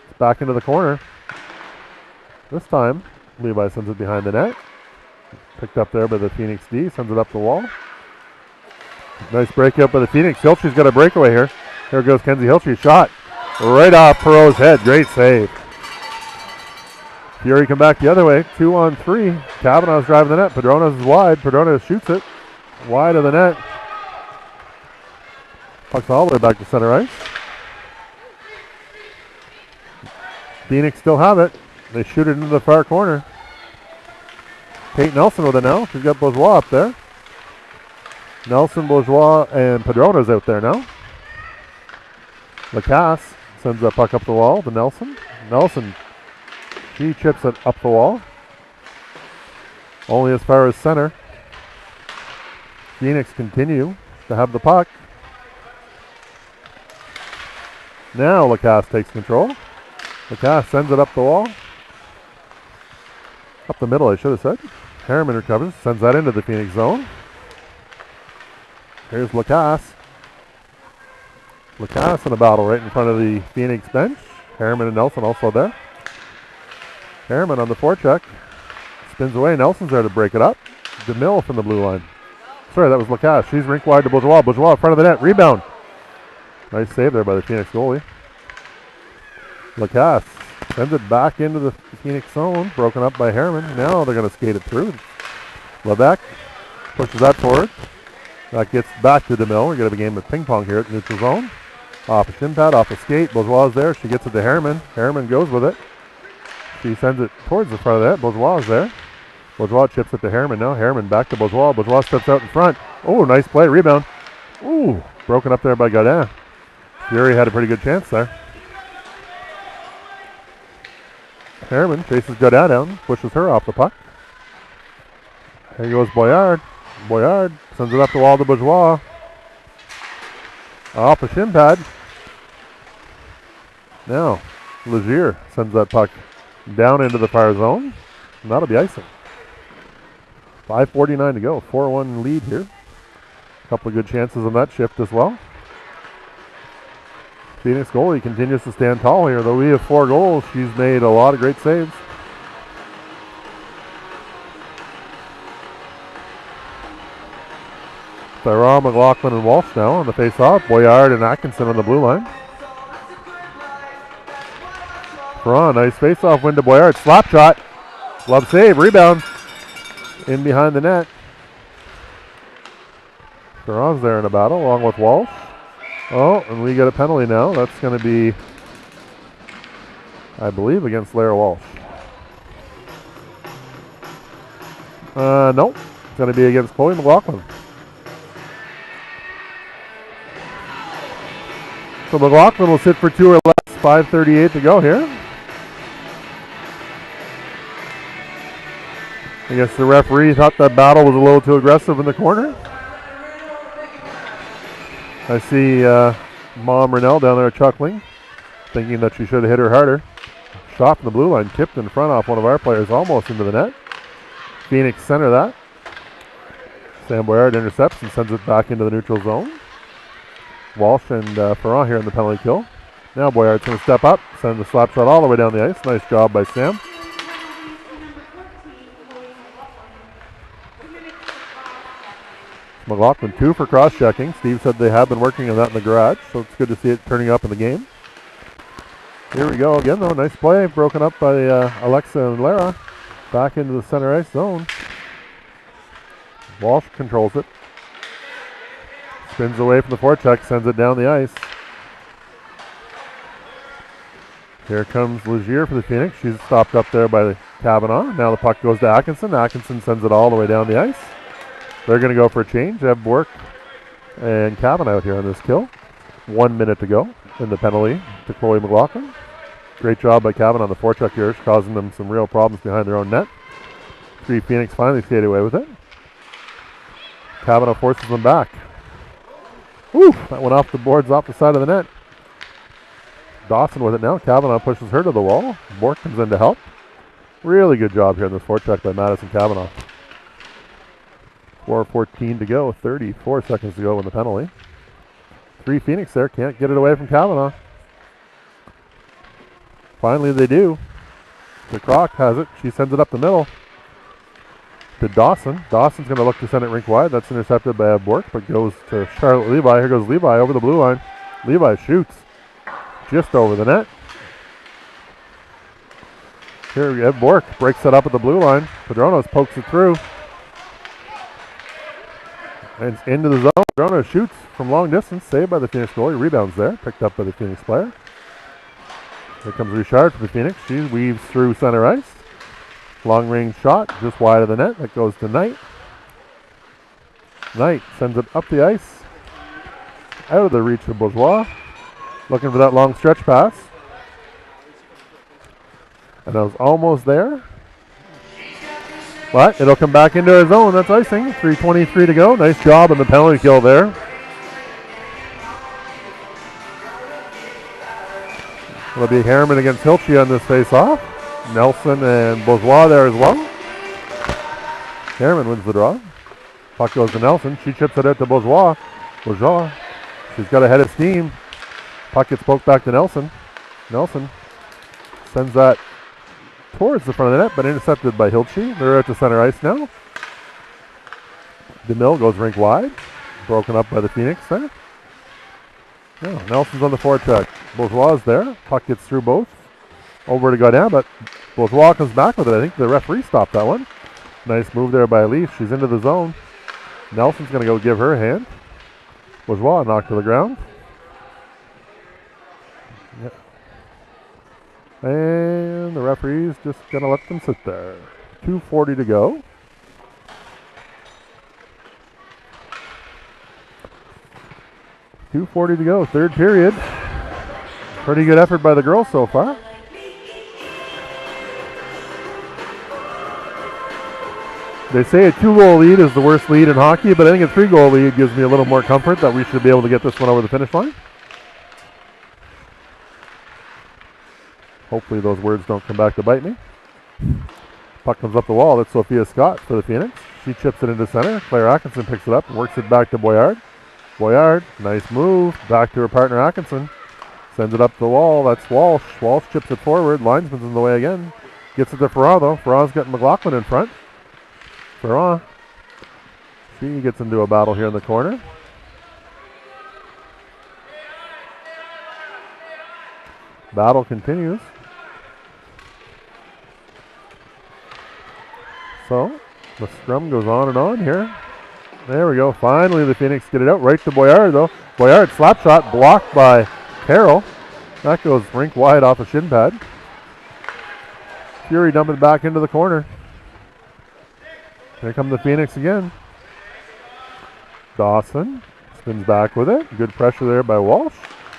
It's back into the corner. This time, Levi sends it behind the net. Picked up there by the Phoenix D. Sends it up the wall. Nice breakup by the Phoenix. Hilchey's got a breakaway here. Here goes Kenzie Hilchey. Shot. Right off Perot's head. Great save. Fury come back the other way. 2-on-3. Kavanaugh's driving the net. Padronas is wide. Padronas shoots it. Wide of the net. Puck's all the way back to center ice. Phoenix still have it. They shoot it into the far corner. Kate Nelson with it now. She's got Bourgeois up there. Nelson, Bourgeois, and Padronas out there now. Lacasse sends that puck up the wall to Nelson. Nelson, she chips it up the wall. Only as far as center. Phoenix continue to have the puck. Now Lacasse takes control. Lacasse sends it up the wall. Up the middle, I should have said. Harriman recovers, sends that into the Phoenix zone. Here's Lacasse. Lacasse in a battle right in front of the Phoenix bench. Harriman and Nelson also there. Harriman on the forecheck. Spins away. Nelson's there to break it up. DeMille from the blue line. Sorry, that was Lacasse. She's rink wide to Bourgeois. Bourgeois in front of the net. Rebound. Nice save there by the Phoenix goalie. Lacasse sends it back into the Phoenix zone. Broken up by Harriman. Now they're going to skate it through. Lebec pushes that forward. That gets back to DeMille. We're going to have a game of ping pong here at the neutral zone. Off a shin pad, off a skate. Bourgeois is there. She gets it to Harriman. Harriman goes with it. She sends it towards the front of that. Bourgeois is there. Bourgeois chips it to Harriman now. Harriman back to Bourgeois. Bourgeois steps out in front. Oh, nice play. Rebound. Ooh, broken up there by Godin. Fury had a pretty good chance there. Harriman chases Godin down. Pushes her off the puck. Here goes Boyard. Boyard sends it up the wall to Bourgeois. Off a shin pad. Now, Legier sends that puck down into the fire zone. And that'll be icing. 5:49 to go. 4-1 lead here. A couple of good chances on that shift as well. Phoenix goalie continues to stand tall here. Though we have 4 goals, she's made a lot of great saves. Thyra, McLaughlin, and Walsh now on the face-off. Boyard and Atkinson on the blue line. Ferrand, nice face-off win to Boyard. Slap shot. Love save. Rebound. In behind the net. Ferrand's there in a battle along with Walsh. Oh, and we get a penalty now. That's going to be, I believe, against Lara Walsh. No. It's going to be against Chloe McLaughlin. So McLaughlin will sit for 2 or less. 5:38 to go here. I guess the referee thought that battle was a little too aggressive in the corner. I see Mom Renell down there chuckling, thinking that she should have hit her harder. Shot from the blue line, tipped in front off one of our players, almost into the net. Phoenix center that. Sam Boyard intercepts and sends it back into the neutral zone. Walsh and Ferrand here in the penalty kill. Now Boyard's going to step up, send the slap shot all the way down the ice. Nice job by Sam. McLaughlin 2 for cross-checking. Steve said they have been working on that in the garage, so it's good to see it turning up in the game. Here we go again, though. Nice play, broken up by Alexa and Lara. Back into the center ice zone. Walsh controls it. Spins away from the forecheck, sends it down the ice. Here comes Legier for the Phoenix. She's stopped up there by Kavanaugh. Now the puck goes to Atkinson. Atkinson sends it all the way down the ice. They're going to go for a change. They have Bork and Kavanaugh out here on this kill. 1 minute to go in the penalty to Chloe McLaughlin. Great job by Kavanaugh on the forecheck here, causing them some real problems behind their own net. Phoenix finally stayed away with it. Kavanaugh forces them back. Woo! That went off the boards off the side of the net. Dawson with it now. Kavanaugh pushes her to the wall. Bork comes in to help. Really good job here in this forecheck by Madison Kavanaugh. 4:14 to go. 34 seconds to go in the penalty. Phoenix there. Can't get it away from Kavanaugh. Finally they do. The Croc has it. She sends it up the middle to Dawson. Dawson's going to look to send it rink wide. That's intercepted by Bork, but goes to Charlotte Levi. Here goes Levi over the blue line. Levi shoots just over the net. Here we have Bork. Breaks it up at the blue line. Padronos pokes it through. And it's into the zone. Padronos shoots from long distance. Saved by the Phoenix goalie. Rebounds there. Picked up by the Phoenix player. Here comes Richard for the Phoenix. She weaves through center ice. Long range shot just wide of the net. That goes to Knight. Knight sends it up the ice. Out of the reach of Bourgeois. Looking for that long stretch pass. And that was almost there. But it'll come back into our zone. That's icing. 3:23 to go. Nice job on the penalty kill there. It'll be Harriman against Hilchey on this face-off. Nelson and Bourgeois there as well. Harriman wins the draw. Puck goes to Nelson. She chips it out to Bourgeois. Bourgeois. She's got a head of steam. Puck gets poked back to Nelson. Nelson sends that towards the front of the net, but intercepted by Hilchey. They're out to center ice now. DeMille goes rink wide. Broken up by the Phoenix there. No, Nelson's on the forecheck. Bourgeois is there. Puck gets through both. Over to Godin, but Bourgeois comes back with it. I think the referee stopped that one. Nice move there by Elise. She's into the zone. Nelson's going to go give her a hand. Bourgeois knocked to the ground. Yep. And the referee's just going to let them sit there. 2:40 to go. .240 to go, third period. Pretty good effort by the girls so far. They say a 2-goal lead is the worst lead in hockey, but I think a 3-goal lead gives me a little more comfort that we should be able to get this one over the finish line. Hopefully those words don't come back to bite me. Puck comes up the wall. That's Sophia Scott for the Phoenix. She chips it into center. Claire Atkinson picks it up and works it back to Boyard. Boyard, nice move. Back to her partner Atkinson. Sends it up the wall. That's Walsh. Walsh chips it forward. Linesman's in the way again. Gets it to Ferrand though. Ferrand's got McLaughlin in front. Ferrand. She gets into a battle here in the corner. Battle continues. So, the scrum goes on and on here. There we go. Finally, the Phoenix get it out right to Boyard, though. Boyard slap shot blocked by Carroll. That goes rink wide off a shin pad. Fury dumping back into the corner. Here come the Phoenix again. Dawson spins back with it. Good pressure there by Walsh.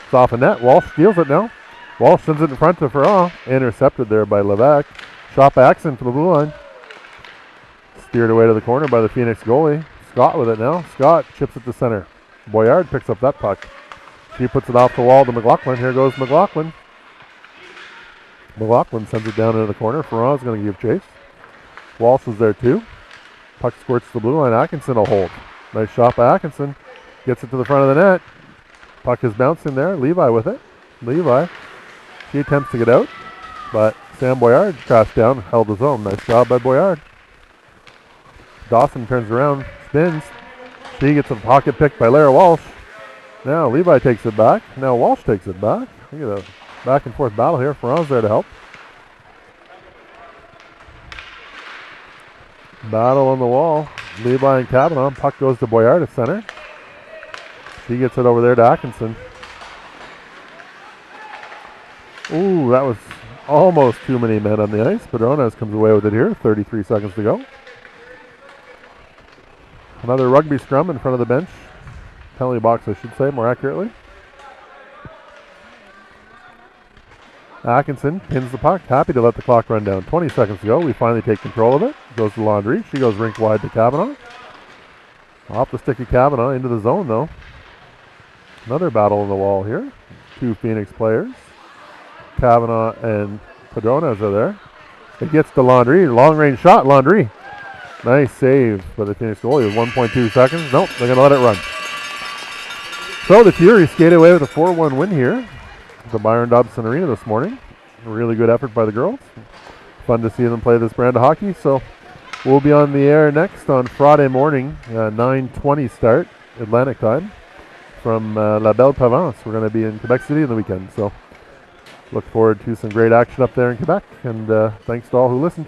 It's off a net. Walsh steals it now. Walsh sends it in front to Ferrand. Intercepted there by Levesque. Shot by Axon to the blue line. Steered away to the corner by the Phoenix goalie. Scott with it now. Scott chips it to center. Boyard picks up that puck. She puts it off the wall to McLaughlin. Here goes McLaughlin. McLaughlin sends it down into the corner. Ferrand's going to give chase. Walsh is there too. Puck squirts the blue line. Atkinson will hold. Nice shot by Atkinson. Gets it to the front of the net. Puck is bouncing there. Levi with it. Levi. She attempts to get out, but Sam Boyard crashed down, held his own. Nice job by Boyard. Dawson turns around, spins. She gets a pocket pick by Lara Walsh. Now Levi takes it back. Now Walsh takes it back. Look at a back and forth battle here. Ferrand's there to help. Battle on the wall. Levi and Kavanaugh. Puck goes to Boyard at center. She gets it over there to Atkinson. Ooh, that was almost too many men on the ice. Padrones comes away with it here. 33 seconds to go. Another rugby scrum in front of the bench. Penalty box, I should say, more accurately. Atkinson pins the puck. Happy to let the clock run down. 20 seconds to go. We finally take control of it. Goes to Landry. She goes rink wide to Kavanaugh. Off the stick of Kavanaugh into the zone, though. Another battle on the wall here. Two Phoenix players. Kavanaugh and Padrones are there. It gets to Landry. Long range shot, Landry. Nice save by the Phoenix goalie with 1.2 seconds. Nope, they're going to let it run. So the Furies skated away with a 4-1 win here at the Byron Dobson Arena this morning. A really good effort by the girls. Fun to see them play this brand of hockey. So we'll be on the air next on Friday morning, 9:20 start, Atlantic time, from La Belle Provence. We're going to be in Quebec City in the weekend. So look forward to some great action up there in Quebec. And thanks to all who listened.